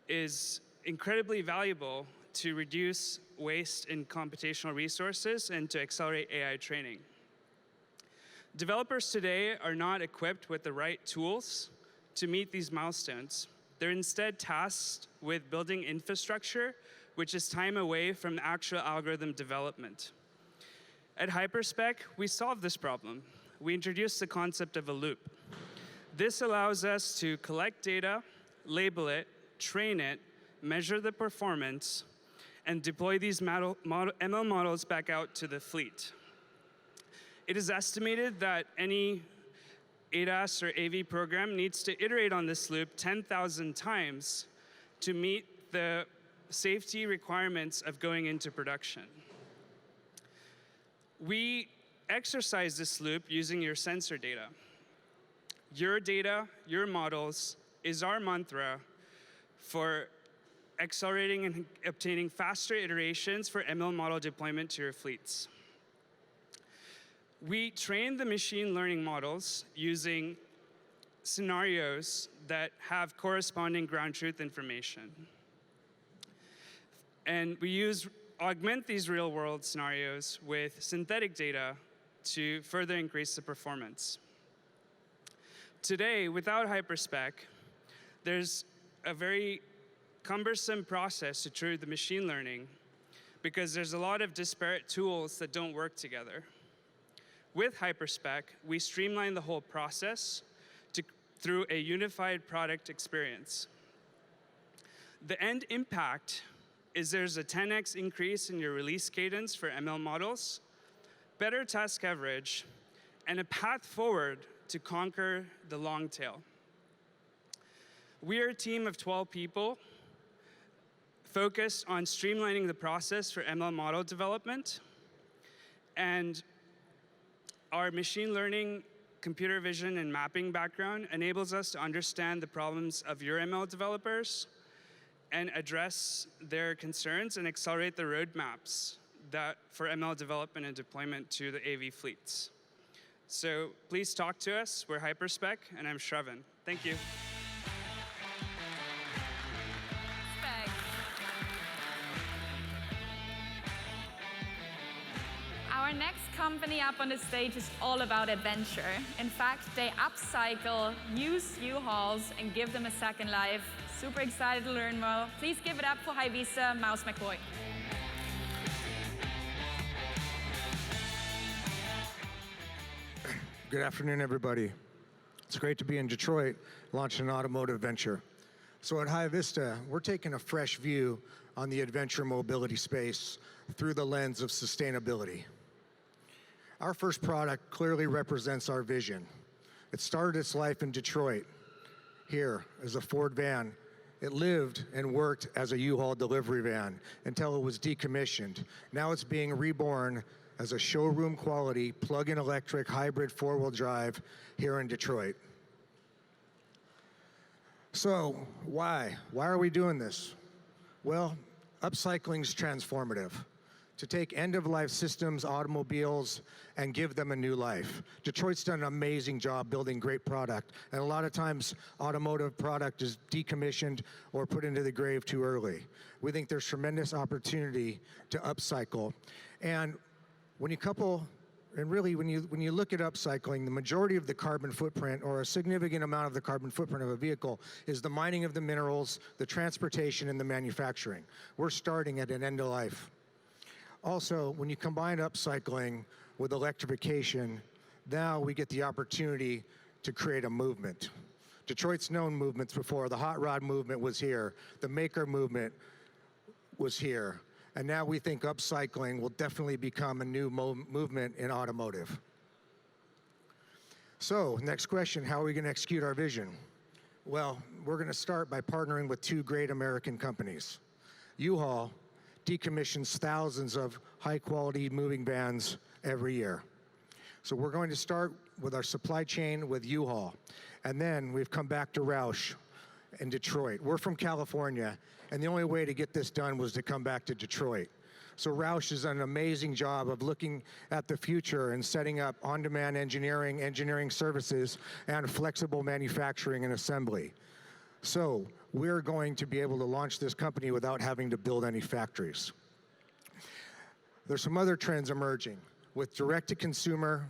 Speaker 19: is incredibly valuable to reduce waste in computational resources and to accelerate AI training. Developers today are not equipped with the right tools to meet these milestones. They're instead tasked with building infrastructure, which is time away from actual algorithm development. At Hyperspec, we solved this problem. We introduced the concept of a loop. This allows us to collect data, label it, train it, measure the performance, and deploy these ML models back out to the fleet. It is estimated that any ADAS or AV program needs to iterate on this loop 10,000 times to meet the safety requirements of going into production. We exercise this loop using your sensor data. Your data, your models, is our mantra for accelerating and obtaining faster iterations for ML model deployment to your fleets. We train the machine learning models using scenarios that have corresponding ground truth information. And we augment these real-world scenarios with synthetic data to further increase the performance. Today, without Hyperspec, there's a very cumbersome process to trigger the machine learning because there's a lot of disparate tools that don't work together. With Hyperspec, we streamline the whole process through a unified product experience. The end impact is there's a 10x increase in your release cadence for ML models, better task coverage, and a path forward to conquer the long tail. We are a team of 12 people focused on streamlining the process for ML model development, and our machine learning, computer vision, and mapping background enables us to understand the problems of your ML developers and address their concerns and accelerate the roadmaps for ML development and deployment to the AV fleets. So please talk to us. We're Hyperspec, and I'm Shravan. Thank you.
Speaker 12: Our next company up on the stage is all about adventure. In fact, they upcycle used U-Hauls and give them a second life. Super excited to learn more. Please give it up for Hyvista, Mouse McCoy.
Speaker 20: Good afternoon, everybody. It's great to be in Detroit, launching an automotive venture. So at Hyvista, we're taking a fresh view on the adventure mobility space through the lens of sustainability. Our first product clearly represents our vision. It started its life in Detroit, here as a Ford van. It lived and worked as a U-Haul delivery van until it was decommissioned. Now it's being reborn as a showroom quality plug-in electric hybrid four-wheel drive here in Detroit. So why? Why are we doing this? Well, upcycling is transformative. To take end-of-life systems, automobiles, and give them a new life. Detroit's done an amazing job building great product, and a lot of times automotive product is decommissioned or put into the grave too early. We think there's tremendous opportunity to upcycle. And when you couple, and really when you look at upcycling, the majority of the carbon footprint, or a significant amount of the carbon footprint of a vehicle, is the mining of the minerals, the transportation, and the manufacturing. We're starting at an end of life. Also, when you combine upcycling with electrification, now we get the opportunity to create a movement. Detroit's known movements before. The hot rod movement was here. The maker movement was here. And now we think upcycling will definitely become a new movement in automotive. So, next question, how are we going to execute our vision? Well, we're going to start by partnering with two great American companies. U-Haul decommissions thousands of high-quality moving vans every year. So we're going to start with our supply chain with U-Haul. And then we've come back to Roush in Detroit. We're from California, and the only way to get this done was to come back to Detroit. So Roush has done an amazing job of looking at the future and setting up on-demand engineering services, and flexible manufacturing and assembly. So we're going to be able to launch this company without having to build any factories. There's some other trends emerging. With direct-to-consumer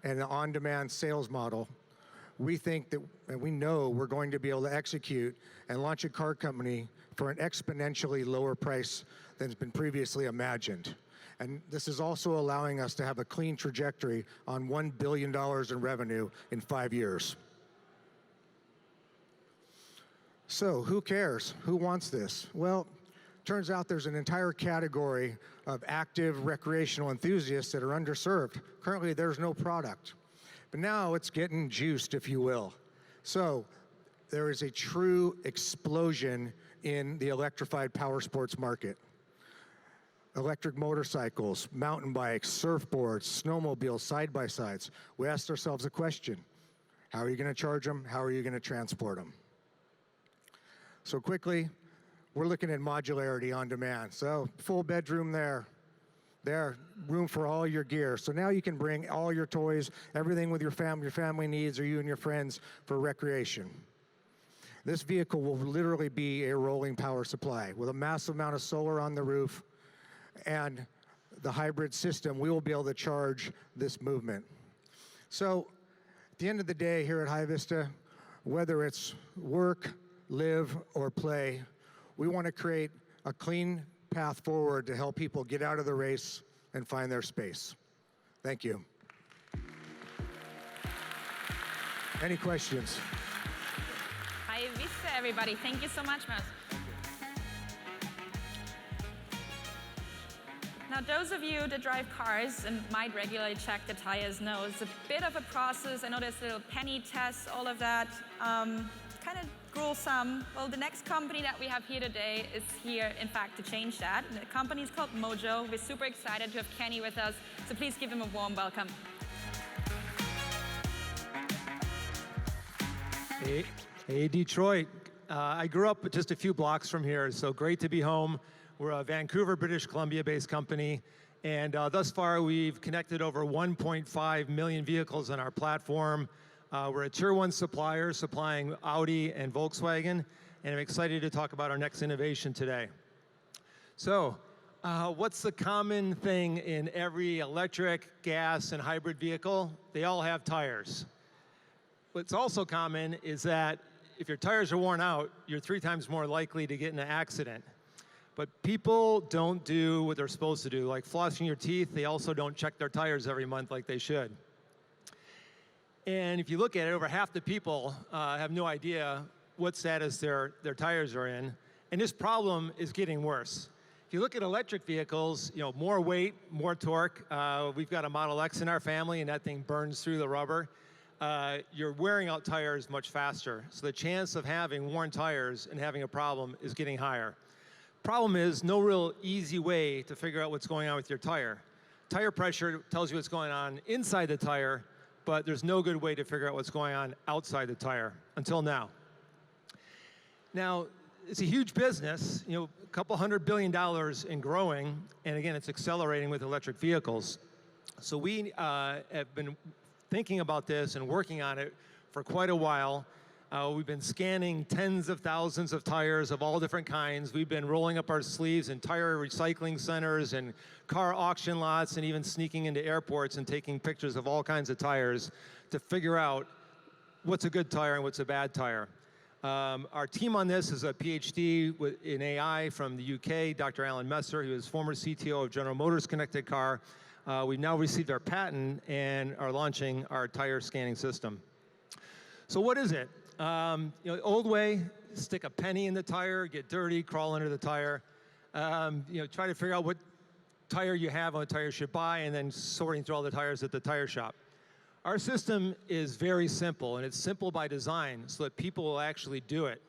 Speaker 20: and an on-demand sales model, we think that, and we know we're going to be able to execute and launch a car company for an exponentially lower price than has been previously imagined. And this is also allowing us to have a clean trajectory on $1 billion in revenue in 5 years. So who cares? Who wants this? Well, turns out there's an entire category of active recreational enthusiasts that are underserved. Currently, there's no product. But now it's getting juiced, if you will. So there is a true explosion in the electrified power sports market. Electric motorcycles, mountain bikes, surfboards, snowmobiles, side-by-sides. We asked ourselves a question. How are you going to charge them? How are you going to transport them? So quickly, we're looking at modularity on demand. So full bedroom there. There, room for all your gear. So now you can bring all your toys, everything with your family needs, or you and your friends for recreation. This vehicle will literally be a rolling power supply with a massive amount of solar on the roof and the hybrid system. We will be able to charge this movement. So at the end of the day here at Hyvista, whether it's work, live, or play, we want to create a clean path forward to help people get out of the race and find their space. Thank you. Any questions?
Speaker 12: Hyvista, everybody. Thank you so much, Mouse. Now, those of you that drive cars and might regularly check the tires know it's a bit of a process. I know there's little penny tests, all of that. Kind of gruesome. Well, the next company that we have here today is here, in fact, to change that. And the company is called Mojio. We're super excited to have Kenny with us, so please give him a warm welcome.
Speaker 21: Hey, Detroit. I grew up just a few blocks from here, so great to be home. We're a Vancouver, British Columbia-based company, and thus far we've connected over 1.5 million vehicles on our platform. We're a Tier 1 supplier supplying Audi and Volkswagen, and I'm excited to talk about our next innovation today. So, what's the common thing in every electric, gas, and hybrid vehicle? They all have tires. What's also common is that if your tires are worn out, you're 3 times more likely to get in an accident. But people don't do what they're supposed to do, like flossing your teeth. They also don't check their tires every month like they should. And if you look at it, over half the people have no idea what status their tires are in. And this problem is getting worse. If you look at electric vehicles, you know, more weight, more torque. We've got a Model X in our family, and that thing burns through the rubber. You're wearing out tires much faster. So the chance of having worn tires and having a problem is getting higher. Problem is, no real easy way to figure out what's going on with your tire. Tire pressure tells you what's going on inside the tire, but there's no good way to figure out what's going on outside the tire, until now. Now, it's a huge business, you know, a couple $100 billion and growing, and again, it's accelerating with electric vehicles. So we have been thinking about this and working on it for quite a while. We've been scanning tens of thousands of tires of all different kinds. We've been rolling up our sleeves in tire recycling centers and car auction lots, and even sneaking into airports and taking pictures of all kinds of tires to figure out what's a good tire and what's a bad tire. Our team on this is a PhD in AI from the UK, Dr. Alan Messer, who is former CTO of General Motors Connected Car. We've now received our patent and are launching our tire scanning system. So what is it? You know, old way, stick a penny in the tire, get dirty, crawl under the tire. You know, try to figure out what tire you have on the tire you should buy, and then sorting through all the tires at the tire shop. Our system is very simple, and it's simple by design so that people will actually do it.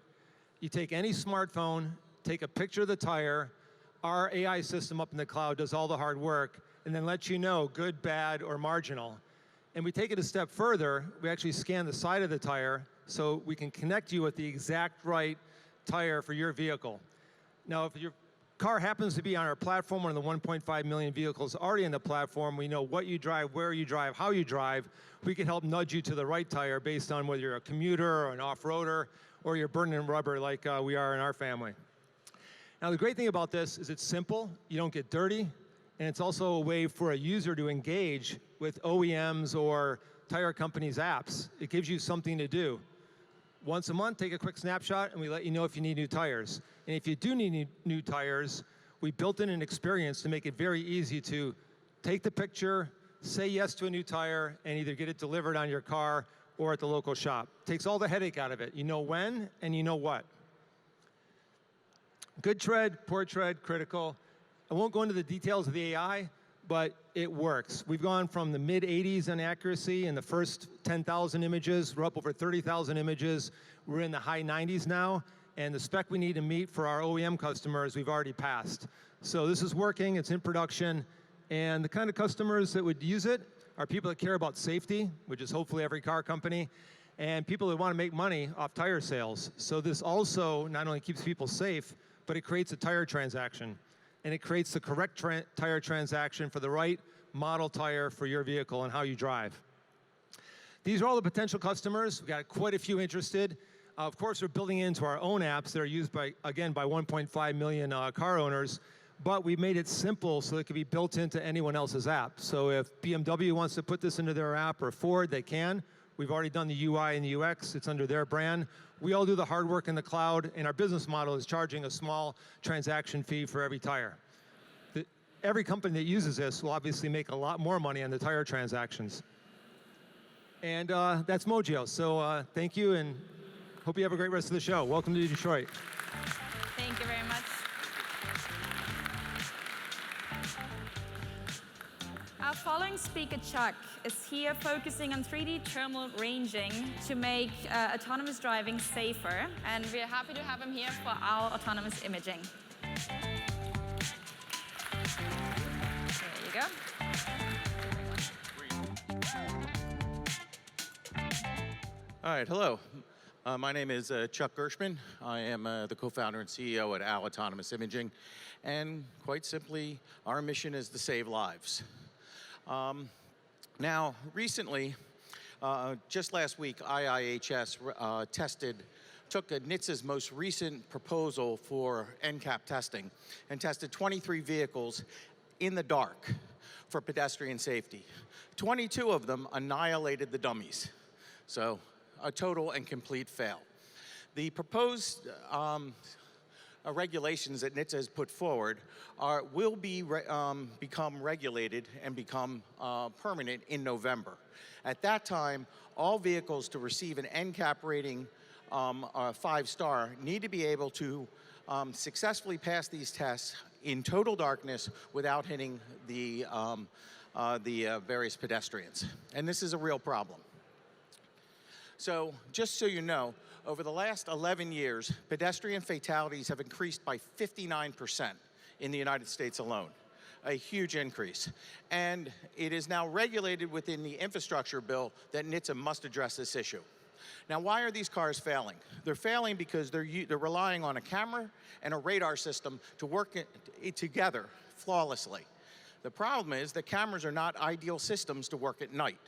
Speaker 21: You take any smartphone, take a picture of the tire, our AI system up in the cloud does all the hard work, and then lets you know good, bad, or marginal. And we take it a step further. We actually scan the side of the tire so we can connect you with the exact right tire for your vehicle. Now, if your car happens to be on our platform, one of the 1.5 million vehicles already on the platform, we know what you drive, where you drive, how you drive. We can help nudge you to the right tire based on whether you're a commuter or an off-roader or you're burning rubber like we are in our family. Now, the great thing about this is it's simple, you don't get dirty, and it's also a way for a user to engage with OEMs or tire companies' apps. It gives you something to do. Once a month, take a quick snapshot, and we let you know if you need new tires. And if you do need new tires, we built in an experience to make it very easy to take the picture, say yes to a new tire, and either get it delivered on your car or at the local shop. Takes all the headache out of it. You know when, and you know what. Good tread, poor tread, critical. I won't go into the details of the AI, but it works. We've gone from the mid-80s on accuracy in the first 10,000 images. We're up over 30,000 images. We're in the high 90s now, and the spec we need to meet for our OEM customers, we've already passed. So this is working, it's in production, and the kind of customers that would use it are people that care about safety, which is hopefully every car company, and people that want to make money off tire sales. So this also not only keeps people safe, but it creates a tire transaction. and it creates the correct tire transaction for the right model tire for your vehicle and how you drive. These are all the potential customers. We've got quite a few interested. Of course, we're building into our own apps that are used by 1.5 million car owners, but we made it simple so it can be built into anyone else's app. So if BMW wants to put this into their app or Ford, they can. We've already done the UI and the UX. It's under their brand. We all do the hard work in the cloud, and our business model is charging a small transaction fee for every tire. Every company that uses this will obviously make a lot more money on the tire transactions. And that's Mojio. So thank you, and hope you have a great rest of the show. Welcome to Detroit.
Speaker 12: Thank you very much. Our following speaker, Chuck, is here focusing on 3D thermal ranging to make autonomous driving safer, and we're happy to have him here for our autonomous imaging. There you go.
Speaker 1: All right, hello. My name is Chuck Gershman. I am the co-founder and CEO at AL Autonomous Imaging. And quite simply, our mission is to save lives. Now, recently, just last week, IIHS took NHTSA's most recent proposal for NCAP testing and tested 23 vehicles in the dark for pedestrian safety. 22 of them annihilated the dummies. So a total and complete fail. The proposed regulations that NHTSA has put forward will become regulated and become permanent in November. At that time, all vehicles to receive an NCAP rating 5-star need to be able to successfully pass these tests in total darkness without hitting the various pedestrians. And this is a real problem. So just so you know, over the last 11 years, pedestrian fatalities have increased by 59% in the United States alone, a huge increase. And it is now regulated within the infrastructure bill that NHTSA must address this issue. Now, why are these cars failing? They're failing because they're relying on a camera and a radar system to work together flawlessly. The problem is that cameras are not ideal systems to work at night.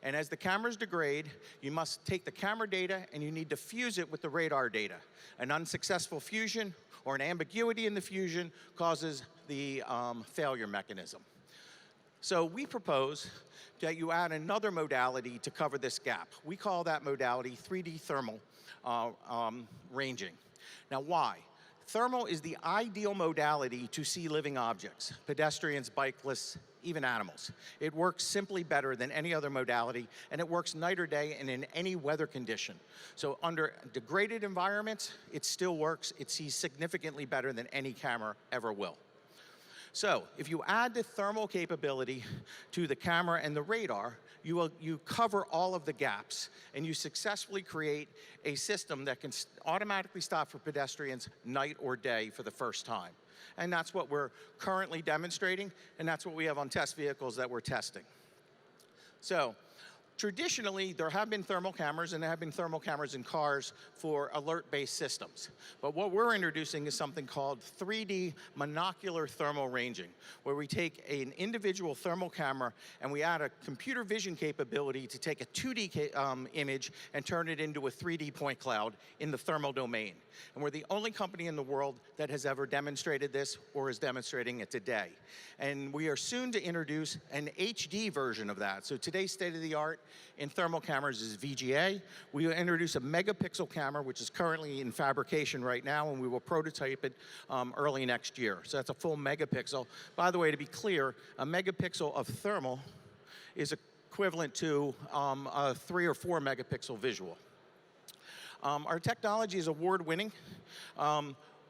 Speaker 1: And as the cameras degrade, you must take the camera data and you need to fuse it with the radar data. An unsuccessful fusion or an ambiguity in the fusion causes the failure mechanism. So we propose that you add another modality to cover this gap. We call that modality 3D thermal ranging. Now, why? Thermal is the ideal modality to see living objects, pedestrians, bikelists, even animals. It works simply better than any other modality, and it works night or day and in any weather condition. So under degraded environments, it still works. It sees significantly better than any camera ever will. So if you add the thermal capability to the camera and the radar, you cover all of the gaps, and you successfully create a system that can automatically stop for pedestrians night or day for the first time. And that's what we're currently demonstrating, and that's what we have on test vehicles that we're testing. So traditionally, there have been thermal cameras, and there have been thermal cameras in cars for alert-based systems. But what we're introducing is something called 3D monocular thermal ranging, where we take an individual thermal camera and we add a computer vision capability to take a 2D image and turn it into a 3D point cloud in the thermal domain. And we're the only company in the world that has ever demonstrated this or is demonstrating it today. And we are soon to introduce an HD version of that. So today's state-of-the-art in thermal cameras is VGA. We will introduce a megapixel camera, which is currently in fabrication right now, and we will prototype it early next year. So that's a full megapixel. By the way, to be clear, a megapixel of thermal is equivalent to a 3 or 4 megapixel visual. Our technology is award-winning.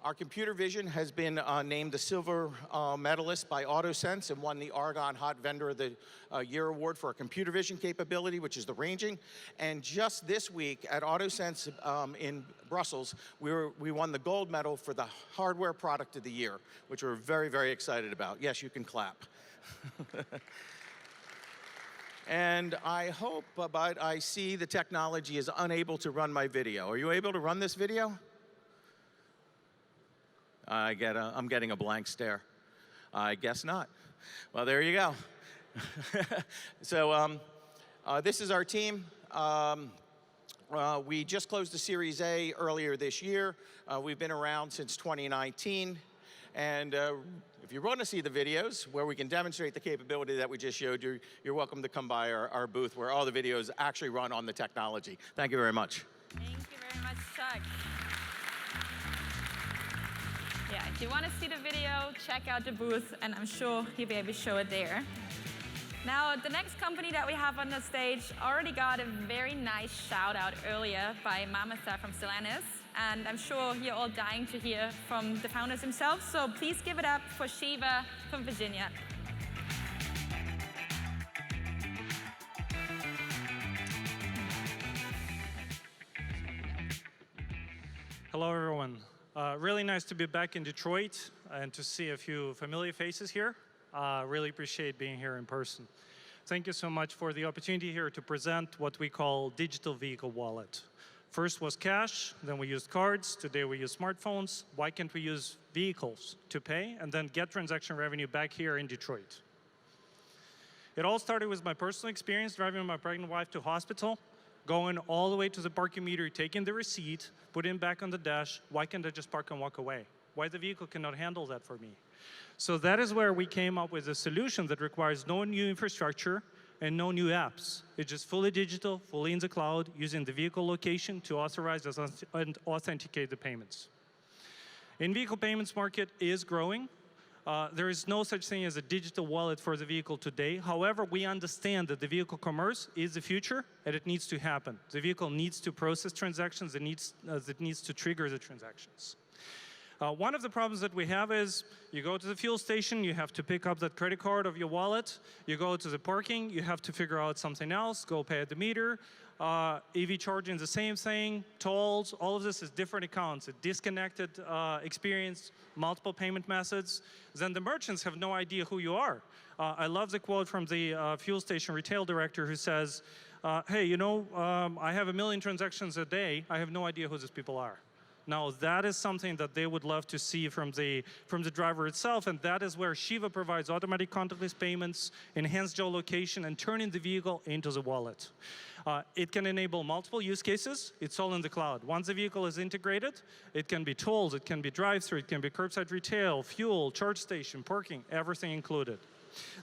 Speaker 1: Our computer vision has been named the silver medalist by AutoSense and won the Argonne Hot Vendor of the Year Award for our computer vision capability, which is the ranging. And just this week at AutoSense in Brussels, we won the gold medal for the hardware product of the year, which we're very, very excited about. Yes, you can clap. And I hope, but I see the technology is unable to run my video. Are you able to run this video? I'm getting a blank stare. I guess not. Well, there you go. So this is our team. We just closed the Series A earlier this year. We've been around since 2019. And if you want to see the videos where we can demonstrate the capability that we just showed you, you're welcome to come by our booth where all the videos actually run on the technology. Thank you very much.
Speaker 12: Thank you very much, Chuck. Yeah, if you want to see the video, check out the booth, and I'm sure he'll be able to show it there. Now, the next company that we have on the stage already got a very nice shout out earlier by Mamasa from Stellantis, and I'm sure you're all dying to hear from the founders themselves, so please give it up for Sheeva from Virginia.
Speaker 3: Hello, everyone. Really nice to be back in Detroit and to see a few familiar faces here. Really appreciate being here in person. Thank you so much for the opportunity here to present what we call digital vehicle wallet. First was cash, then we used cards, today we use smartphones. Why can't we use vehicles to pay and then get transaction revenue back here in Detroit? It all started with my personal experience driving my pregnant wife to hospital, going all the way to the parking meter, taking the receipt, putting it back on the dash. Why can't I just park and walk away? Why the vehicle cannot handle that for me? So that is where we came up with a solution that requires no new infrastructure and no new apps. It's just fully digital, fully in the cloud, using the vehicle location to authorize and authenticate the payments. In-vehicle payments market is growing. There is no such thing as a digital wallet for the vehicle today. However, we understand that the vehicle commerce is the future and it needs to happen. The vehicle needs to process transactions, it needs to trigger the transactions. One of the problems that we have is you go to the fuel station, you have to pick up that credit card of your wallet. You go to the parking, you have to figure out something else, go pay at the meter. EV charging, the same thing, tolls, all of this is different accounts, a disconnected experience, multiple payment methods. Then the merchants have no idea who you are. I love the quote from the fuel station retail director who says, hey, you know, I have 1 million transactions a day, I have no idea who these people are. Now, that is something that they would love to see from the driver itself, and that is where Sheeva provides automatic contactless payments, enhanced geolocation, and turning the vehicle into the wallet. It can enable multiple use cases. It's all in the cloud. Once the vehicle is integrated, it can be tolls, it can be drive-through, it can be curbside retail, fuel, charge station, parking, everything included.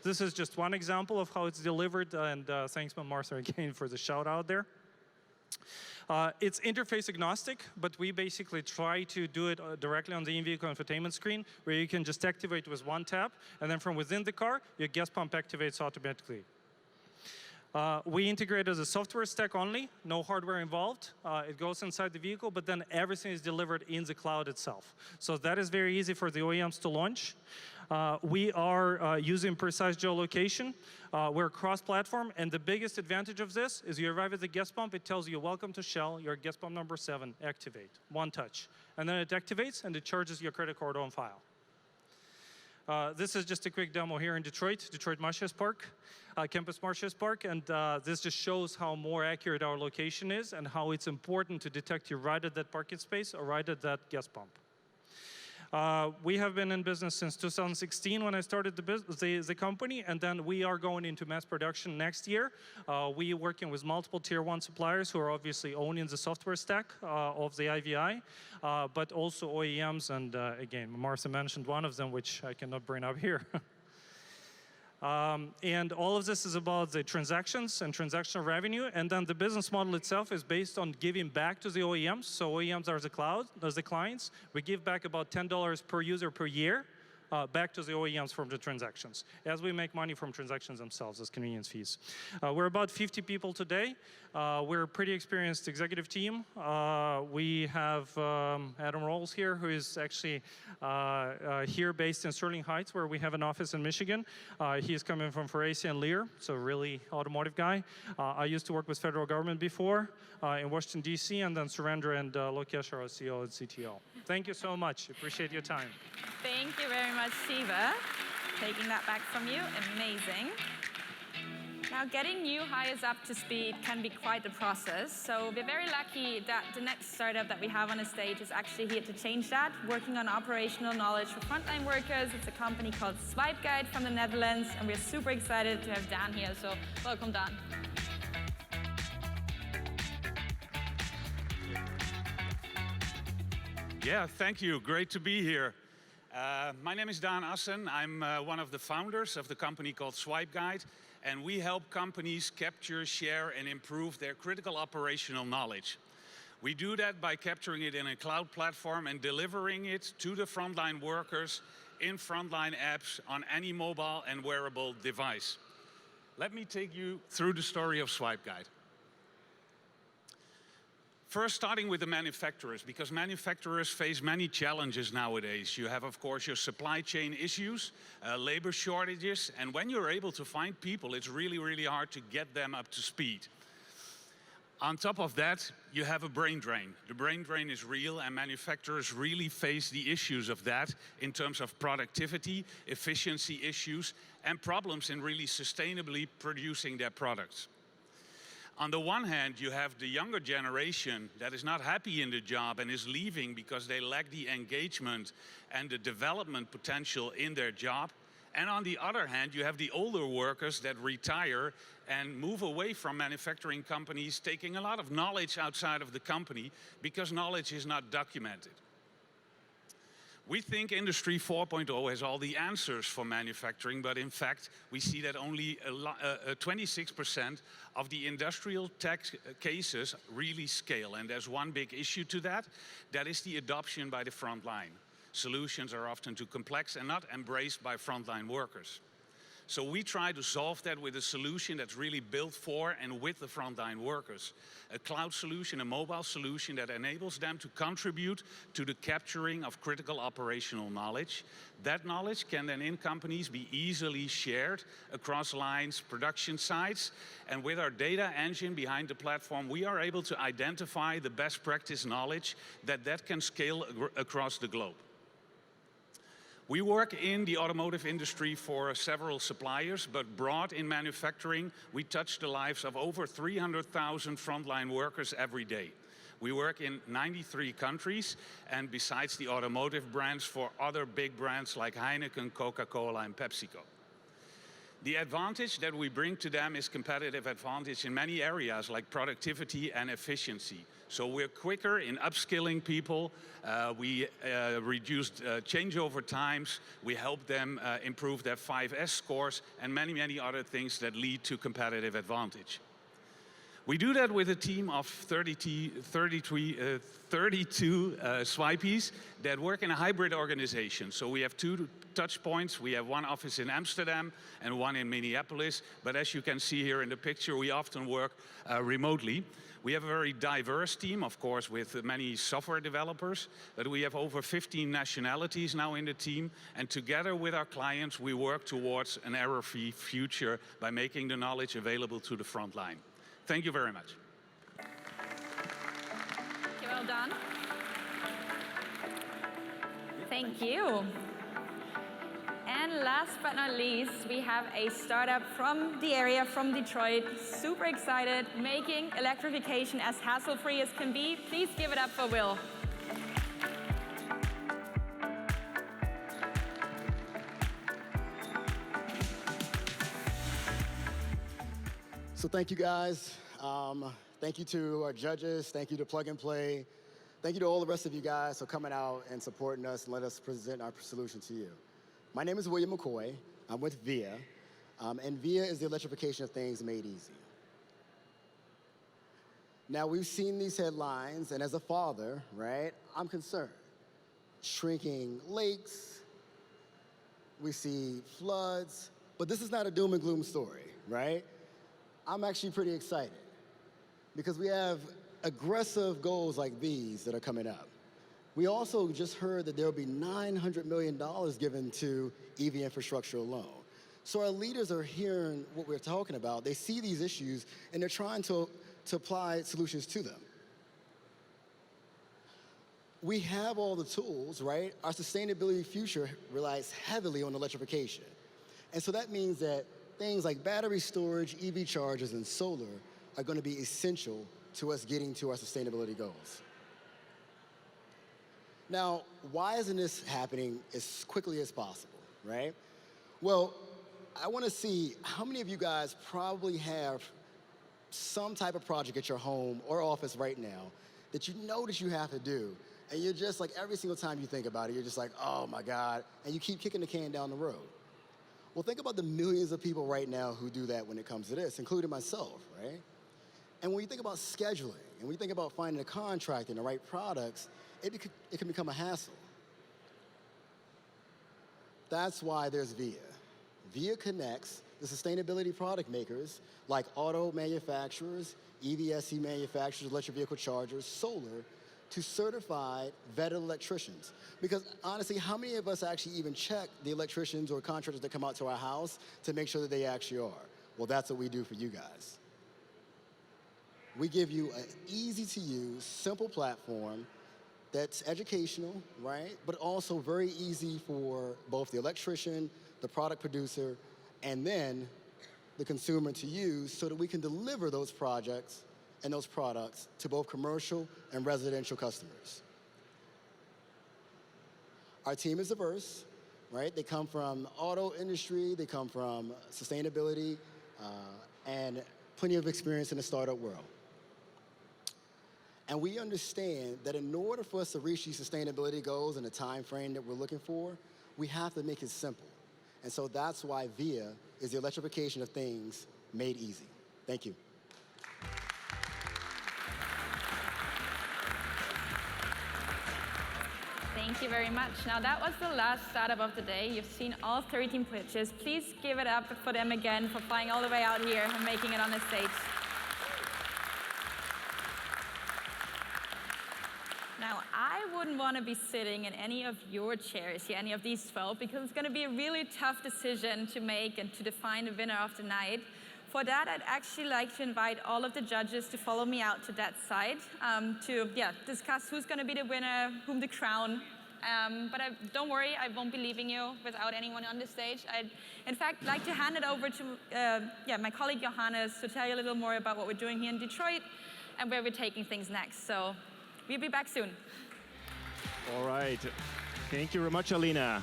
Speaker 3: This is just one example of how it's delivered, and thanks, Martha, again, for the shout-out there. It's interface agnostic, but we basically try to do it directly on the in-vehicle infotainment screen, where you can just activate with one tap, and then from within the car, your gas pump activates automatically. We integrated a software stack only, no hardware involved. It goes inside the vehicle, but then everything is delivered in the cloud itself. So that is very easy for the OEMs to launch. We are using precise geolocation. We're cross-platform, and the biggest advantage of this is you arrive at the gas pump, it tells you, welcome to Shell, your gas pump number 7, activate, one touch. And then it activates, and it charges your credit card on file. This is just a quick demo here in Detroit Marshes Park, Campus Marshes Park, and this just shows how more accurate our location is and how it's important to detect you right at that parking space or right at that gas pump. We have been in business since 2016 when I started the company, and then we are going into mass production next year. We are working with multiple tier 1 suppliers who are obviously owning the software stack of the IVI, but also OEMs, and again, Martha mentioned one of them, which I cannot bring up here. And all of this is about the transactions and transactional revenue, and then the business model itself is based on giving back to the OEMs. So OEMs are the clients. We give back about $10 per user per year back to the OEMs from the transactions, as we make money from transactions themselves as convenience fees. We're about 50 people today. We're a pretty experienced executive team. We have Adam Rolls here, who is actually here based in Sterling Heights, where we have an office in Michigan. He's coming from Faurecia and Lear, so really automotive guy. I used to work with federal government before in Washington, D.C., and then Surendra and Lokesh are our CEO and CTO. Thank you so much. Appreciate your time.
Speaker 12: Thank you very much, Sheeva. Taking that back from you, amazing. Now, Now, getting new hires up to speed can be quite a process, so we're very lucky that the next startup that we have on the stage is actually here to change that, working on operational knowledge for frontline workers. It's a company called SwipeGuide from the Netherlands, and we're super excited to have Dan here, so welcome, Dan.
Speaker 4: Yeah, thank you. Great to be here. My name is Dan Assen. I'm one of the founders of the company called SwipeGuide, and we help companies capture, share, and improve their critical operational knowledge. We do that by capturing it in a cloud platform and delivering it to the frontline workers in frontline apps on any mobile and wearable device. Let me take you through the story of SwipeGuide. First, starting with the manufacturers, because manufacturers face many challenges nowadays. You have, of course, your supply chain issues, labor shortages, and when you're able to find people, it's really, really hard to get them up to speed. On top of that, you have a brain drain. The brain drain is real, and manufacturers really face the issues of that in terms of productivity, efficiency issues, and problems in really sustainably producing their products. On the one hand, you have the younger generation that is not happy in the job and is leaving because they lack the engagement and the development potential in their job. And on the other hand, you have the older workers that retire and move away from manufacturing companies, taking a lot of knowledge outside of the company because knowledge is not documented. We think Industry 4.0 has all the answers for manufacturing, but in fact, we see that only 26% of the industrial tech cases really scale. And there's one big issue to that. That is the adoption by the front line. Solutions are often too complex and not embraced by frontline workers. So we try to solve that with a solution that's really built for and with the frontline workers. A cloud solution, a mobile solution that enables them to contribute to the capturing of critical operational knowledge. That knowledge can then in companies be easily shared across lines, production sites, and with our data engine behind the platform, we are able to identify the best practice knowledge that can scale across the globe. We work in the automotive industry for several suppliers, but broad in manufacturing, we touch the lives of over 300,000 frontline workers every day. We work in 93 countries, and besides the automotive brands, for other big brands like Heineken, Coca-Cola, and PepsiCo. The advantage that we bring to them is competitive advantage in many areas like productivity and efficiency. So we're quicker in upskilling people, we reduced changeover times, we help them improve their 5S scores, and many, many other things that lead to competitive advantage. We do that with a team of 32 Swipeys that work in a hybrid organization. So we have 2 touch points. We have one office in Amsterdam and one in Minneapolis. But as you can see here in the picture, we often work remotely. We have a very diverse team, of course, with many software developers, but we have over 15 nationalities now in the team. And together with our clients, we work towards an error-free future by making the knowledge available to the front line. Thank you very much.
Speaker 12: Well done. Thank you. And last but not least, we have a startup from the area, from Detroit, super excited, making electrification as hassle-free as can be. Please give it up for Will.
Speaker 8: So thank you guys. Thank you to our judges. Thank you to Plug and Play. Thank you to all the rest of you guys for coming out and supporting us and let us present our solution to you. My name is William McCoy. I'm with VIA. And VIA is the electrification of things made easy. Now, we've seen these headlines, and as a father, right, I'm concerned. Shrinking lakes, we see floods, but this is not a doom and gloom story, right? I'm actually pretty excited because we have aggressive goals like these that are coming up. We also just heard that there will be $900 million given to EV infrastructure alone. So our leaders are hearing what we're talking about. They see these issues, and they're trying to apply solutions to them. We have all the tools, right? Our sustainability future relies heavily on electrification. And so that means that things like battery storage, EV chargers, and solar are going to be essential to us getting to our sustainability goals. Now, why isn't this happening as quickly as possible, right? Well, I want to see how many of you guys probably have some type of project at your home or office right now that you know that you have to do, and you're just like, every single time you think about it, you're just like, oh my God, and you keep kicking the can down the road. Well, think about the millions of people right now who do that when it comes to this, including myself, right? And when you think about scheduling, and when you think about finding a contract and the right products, it can become a hassle. That's why there's VIA. VIA connects the sustainability product makers like auto manufacturers, EVSE manufacturers, electric vehicle chargers, solar, to certified vetted electricians. Because honestly, how many of us actually even check the electricians or contractors that come out to our house to make sure that they actually are? Well, that's what we do for you guys. We give you an easy-to-use, simple platform that's educational, right? But also very easy for both the electrician, the product producer, and then the consumer to use so that we can deliver those projects and those products to both commercial and residential customers. Our team is diverse, right? They come from the auto industry, they come from sustainability, and plenty of experience in the startup world. And we understand that in order for us to reach these sustainability goals in the time frame that we're looking for, we have to make it simple. And so that's why VIA is the electrification of things made easy. Thank you.
Speaker 12: Thank you very much. Now that was the last startup of the day. You've seen all 13 pitches. Please give it up for them again for flying all the way out here and making it on the stage. Now, I wouldn't want to be sitting in any of your chairs here, any of these 12, because it's going to be a really tough decision to make and to define the winner of the night. For that, I'd actually like to invite all of the judges to follow me out to that side to discuss who's going to be the winner, whom to crown. But don't worry, I won't be leaving you without anyone on the stage. I'd, in fact, like to hand it over to my colleague Johannes to tell you a little more about what we're doing here in Detroit and where we're taking things next. So we'll be back soon.
Speaker 6: All right. Thank you very much, Alina.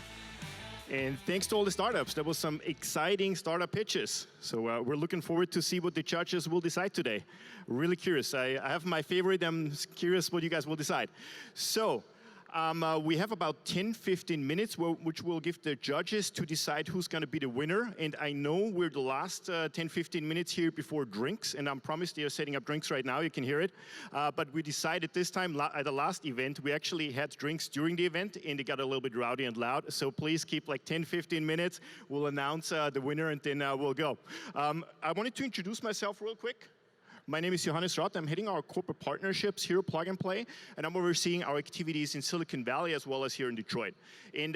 Speaker 6: And thanks to all the startups. There was some exciting startup pitches. So we're looking forward to see what the judges will decide today. Really curious. I have my favorite. I'm curious what you guys will decide. So we have about 10-15 minutes, which will give the judges to decide who's going to be the winner. And I know we're the last 10-15 minutes here before drinks, and I'm promised they are setting up drinks right now. You can hear it. But we decided this time at the last event, we actually had drinks during the event, and they got a little bit rowdy and loud. So please keep like 10-15 minutes. We'll announce the winner, and then we'll go. I wanted to introduce myself real quick. My name is Johannes Roth. I'm heading our corporate partnerships here at Plug and Play, and I'm overseeing our activities in Silicon Valley as well as here in Detroit. And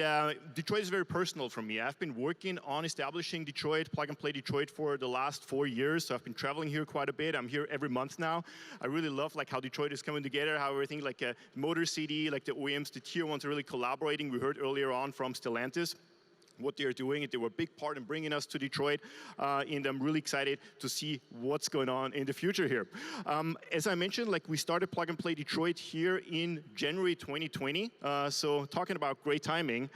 Speaker 6: Detroit is very personal for me. I've been working on establishing Detroit, Plug and Play Detroit, for the last 4 years. So I've been traveling here quite a bit. I'm here every month now. I really love how Detroit is coming together, how everything like Motor City, like the OEMs, the Tier 1s are really collaborating. We heard earlier on from Stellantis what they're doing, and they were a big part in bringing us to Detroit, and I'm really excited to see what's going on in the future here. As I mentioned, we started Plug and Play Detroit here in January 2020, so talking about great timing,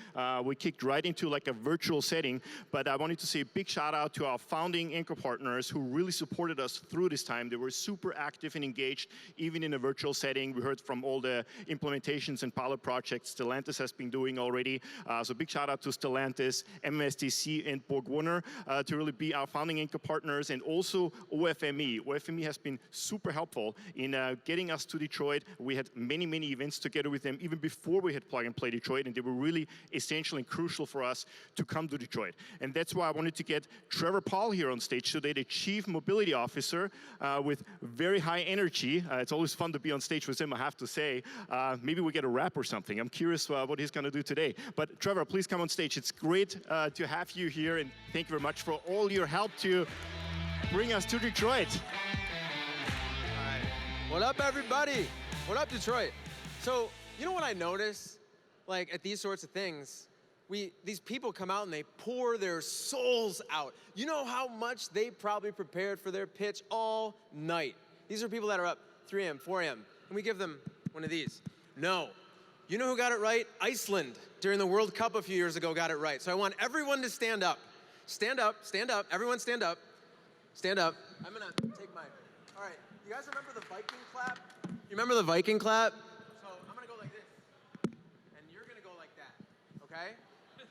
Speaker 6: we kicked right into a virtual setting, but I wanted to say a big shout out to our founding anchor partners who really supported us through this time. They were super active and engaged, even in a virtual setting. We heard from all the implementations and pilot projects Stellantis has been doing already, so big shout out to Stellantis, MSTC, and BorgWarner to really be our founding anchor partners, and also OFME. OFME has been super helpful in getting us to Detroit. We had many, many events together with them even before we had Plug and Play Detroit, and they were really essential and crucial for us to come to Detroit. And that's why I wanted to get Trevor Paul here on stage today, the Chief Mobility Officer with very high energy. It's always fun to be on stage with him, I have to say. Maybe we get a rap or something. I'm curious what he's going to do today. But Trevor, please come on stage. It's great to have you here, and thank you very much for all your help to bring us to Detroit.
Speaker 2: All right. What up, everybody? What up, Detroit? So, you know what I notice, at these sorts of things? these people come out and they pour their souls out. You know how much they probably prepared for their pitch all night. These are people that are up 3 a.m., 4 a.m., and we give them one of these. No. You know who got it right? Iceland, during the World Cup a few years ago, got it right. So I want everyone to stand up. Stand up, stand up. Everyone stand up. Stand up. I'm gonna take my, all right. You guys remember the Viking clap? You remember the Viking clap? So I'm gonna go like this, and you're gonna go like that, okay?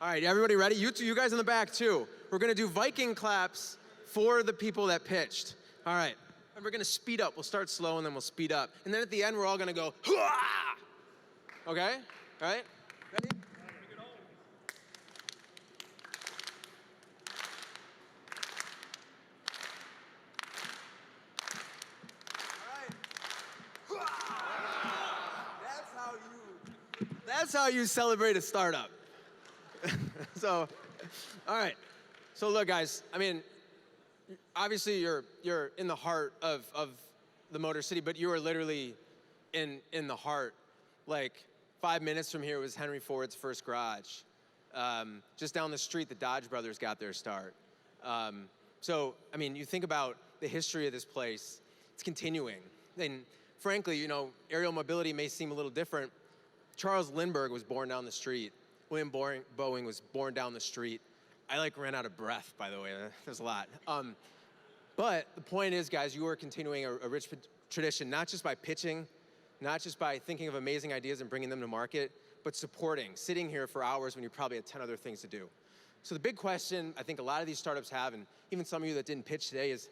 Speaker 2: All right, everybody ready? You guys in the back too. We're gonna do Viking claps for the people that pitched. All right, and we're gonna speed up. We'll start slow and then we'll speed up. And then at the end, we're all gonna go, hurrah! Okay, all right? Ready? That's how you celebrate a startup. So, all right. So look, guys, I mean, obviously you're in the heart of the Motor City, but you are literally in the heart. Like 5 minutes from here was Henry Ford's first garage. Just down the street, the Dodge brothers got their start. So, I mean, you think about the history of this place, it's continuing. And frankly, you know, aerial mobility may seem a little different. Charles Lindbergh was born down the street. William Boeing was born down the street. I ran out of breath, by the way. There's a lot. But the point is, guys, you are continuing a rich tradition, not just by pitching, not just by thinking of amazing ideas and bringing them to market, but supporting, sitting here for hours when you probably had 10 other things to do. So the big question I think a lot of these startups have, and even some of you that didn't pitch today, is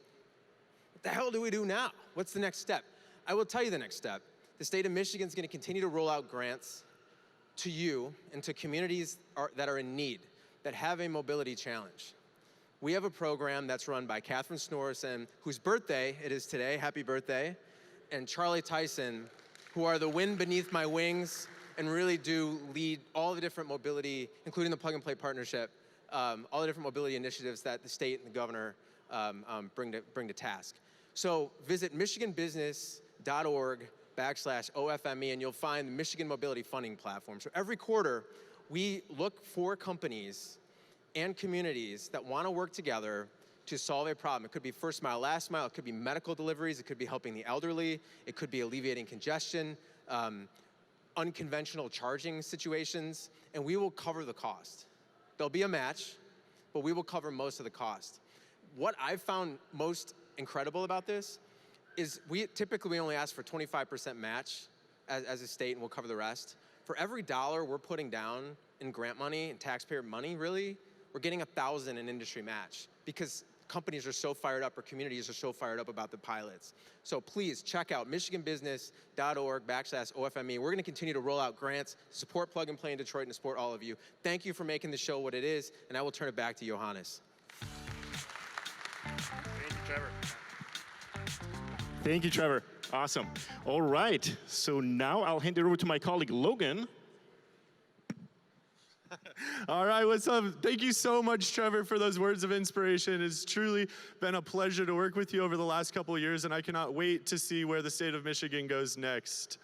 Speaker 2: what the hell do we do now? What's the next step? I will tell you the next step. The state of Michigan is going to continue to roll out grants to you and to communities that are in need, that have a mobility challenge. We have a program that's run by Catherine Snorrison, whose birthday it is today, happy birthday, and Charlie Tyson, who are the wind beneath my wings and really do lead all the different mobility, including the Plug and Play partnership, all the different mobility initiatives that the state and the governor bring to task. So visit michiganbusiness.org/OFME, and you'll find the Michigan Mobility Funding Platform. So every quarter, we look for companies and communities that want to work together to solve a problem. It could be first mile, last mile, it could be medical deliveries, it could be helping the elderly, it could be alleviating congestion, unconventional charging situations, and we will cover the cost. There'll be a match, but we will cover most of the cost. What I've found most incredible about this is we typically only ask for 25% match as a state, and we'll cover the rest. For every dollar we're putting down in grant money and taxpayer money, really, we're getting 1,000 in industry match because companies are so fired up or communities are so fired up about the pilots. So please check out michiganbusiness.org/OFME. We're going to continue to roll out grants, support Plug and Play in Detroit, and support all of you. Thank you for making the show what it is, and I will turn it back to Johannes.
Speaker 6: Thank you, Trevor. Thank you, Trevor. Awesome. All right. So now I'll hand it over to my colleague, Logan.
Speaker 7: All right, what's up? Thank you so much, Trevor, for those words of inspiration. It's truly been a pleasure to work with you over the last couple of years, and I cannot wait to see where the state of Michigan goes next.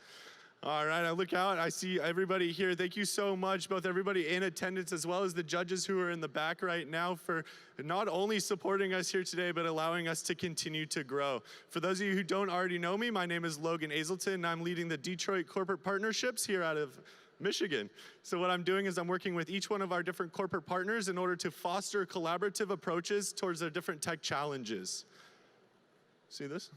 Speaker 7: All right, I look out, I see everybody here. Thank you so much, both everybody in attendance as well as the judges who are in the back right now, for not only supporting us here today, but allowing us to continue to grow. For those of you who don't already know me, my name is Logan Azelton, and I'm leading the Detroit Corporate Partnerships here out of Michigan. So what I'm doing is I'm working with each one of our different corporate partners in order to foster collaborative approaches towards their different tech challenges. See this?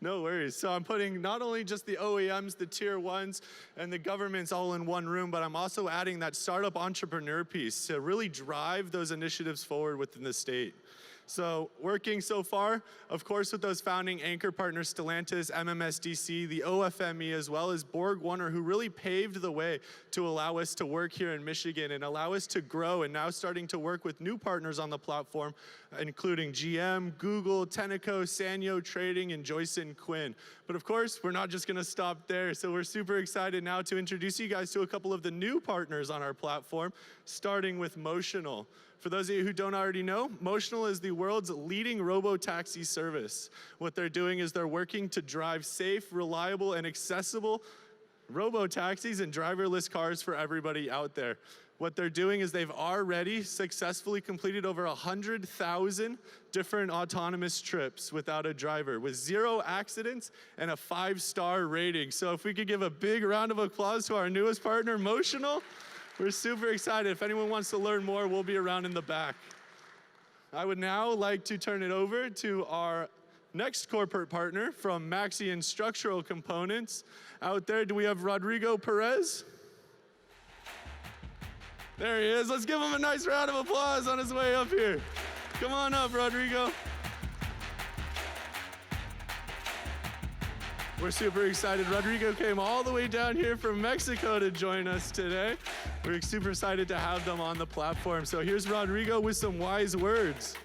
Speaker 7: No worries. So I'm putting not only just the OEMs, the tier ones, and the governments all in one room, but I'm also adding that startup entrepreneur piece to really drive those initiatives forward within the state. So working so far, of course, with those founding anchor partners, Stellantis, MMSDC, the OFME, as well as BorgWarner, who really paved the way to allow us to work here in Michigan and allow us to grow, and now starting to work with new partners on the platform, including GM, Google, Tenneco, Sanyo Trading, and Joyce & Quinn. But of course, we're not just gonna stop there. So we're super excited now to introduce you guys to a couple of the new partners on our platform, starting with Motional. For those of you who don't already know, Motional is the world's leading robo-taxi service. What they're doing is they're working to drive safe, reliable, and accessible robo-taxis and driverless cars for everybody out there. What they're doing is they've already successfully completed over 100,000 different autonomous trips without a driver, with 0 accidents and a 5-star rating. So if we could give a big round of applause to our newest partner, Motional, we're super excited. If anyone wants to learn more, we'll be around in the back. I would now like to turn it over to our next corporate partner from Maxion Structural Components. Out there, do we have Rodrigo Perez? There he is. Let's give him a nice round of applause on his way up here. Come on up, Rodrigo. We're super excited. Rodrigo came all the way down here from Mexico to join us today. We're super excited to have them on the platform. So here's Rodrigo with some wise words.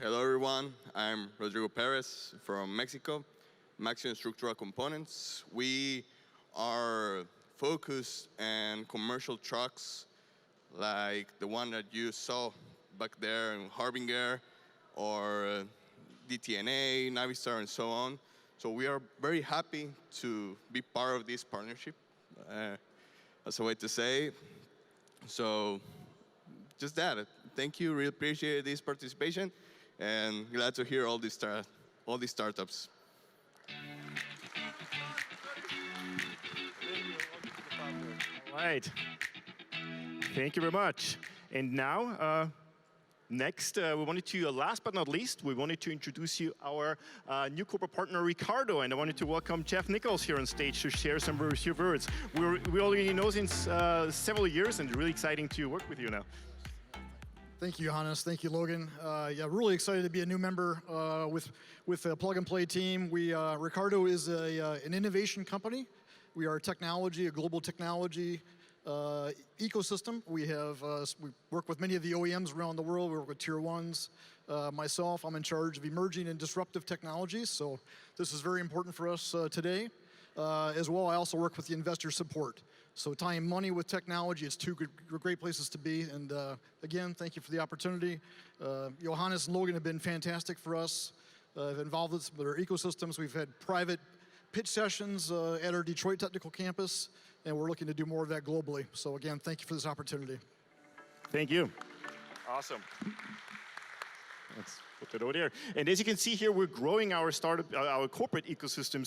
Speaker 5: Hello, everyone. I'm Rodrigo Perez from Mexico, Maxion Structural Components. We are focused on commercial trucks like the one that you saw back there in Harbinger or DTNA, Navistar, and so on. So we are very happy to be part of this partnership, that's a way to say. So just that. Thank you. Really appreciate this participation, and glad to hear all these startups.
Speaker 6: All right. Thank you very much. And now, next, we wanted to, last but not least, we wanted to introduce you our new corporate partner, Ricardo, and I wanted to welcome Jeff Nichols here on stage to share some few words. We already know since several years, and really exciting to work with you now.
Speaker 22: Thank you, Johannes. Thank you, Logan. Yeah, really excited to be a new member with the Plug and Play team. Ricardo is an innovation company. We are a global technology ecosystem. We work with many of the OEMs around the world. We work with Tier 1s. Myself, I'm in charge of emerging and disruptive technologies, so this is very important for us today. As well, I also work with the investor support. So tying money with technology, it's two great places to be. And again, thank you for the opportunity. Johannes and Logan have been fantastic for us. Involved with their ecosystems. We've had private pitch sessions at our Detroit Technical Campus, and we're looking to do more of that globally. So again, thank you for this opportunity.
Speaker 6: Thank you. Awesome. Let's put that over there. And as you can see here, we're growing our corporate ecosystem,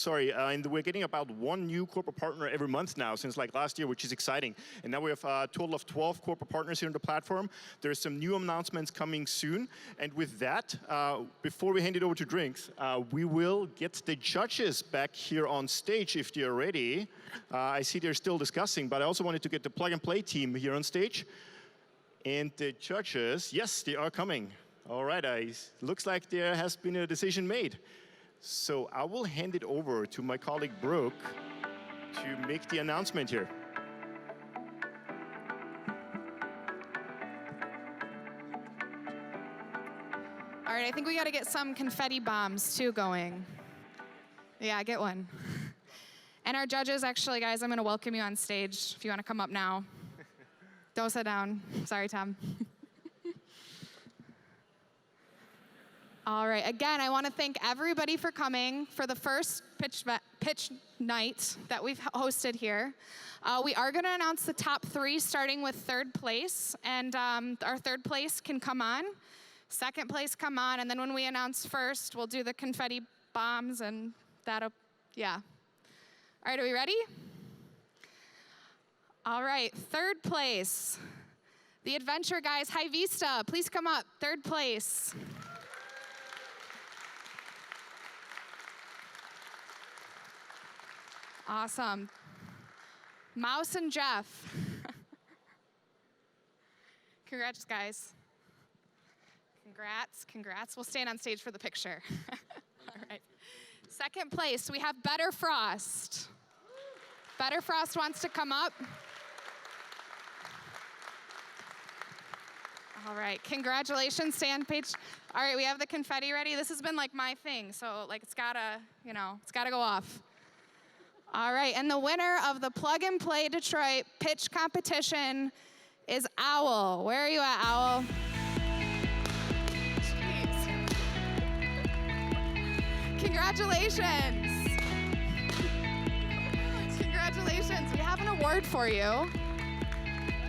Speaker 6: and we're getting about 1 new corporate partner every month now since like last year, which is exciting. And now we have a total of 12 corporate partners here on the platform. There's some new announcements coming soon. And with that, before we hand it over to drinks, we will get the judges back here on stage if they're ready. I see they're still discussing, but I also wanted to get the Plug and Play team here on stage. And the judges, yes, they are coming. All right, looks like there has been a decision made. So I will hand it over to my colleague Brooke to make the announcement here.
Speaker 9: All right, I think we got to get some confetti bombs too going. Yeah, get one. And our judges, actually, guys, I'm going to welcome you on stage if you want to come up now. Don't sit down. Sorry, Tom. All right, again, I want to thank everybody for coming for the first pitch night that we've hosted here. We are going to announce the top 3, starting with 3rd place, and our 3rd place can come on. 2nd place, come on, and then when we announce first, we'll do the confetti bombs, and yeah. All right, are we ready? All right, 3rd place. The adventure guys, Hyvista, please come up, 3rd place. Awesome. Mouse and Jeff. Congrats, guys. Congrats. We'll stand on stage for the picture. All right. 2nd place, we have Betterfrost. Betterfrost wants to come up. All right, congratulations, stay on page. All right, we have the confetti ready. This has been like my thing, so like it's gotta go off. All right, and the winner of the Plug and Play Detroit pitch competition is Owl. Where are you at, Owl? Jeez. Congratulations. award for you.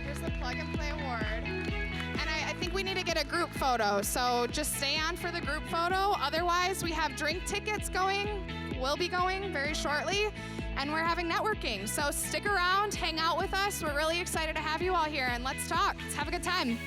Speaker 9: Here's the Plug and Play Award. And I think we need to get a group photo, so just stay on for the group photo. Otherwise, we have drink tickets will be going very shortly, and we're having networking. So stick around, hang out with us. We're really excited to have you all here, and let's talk. Let's have a good time.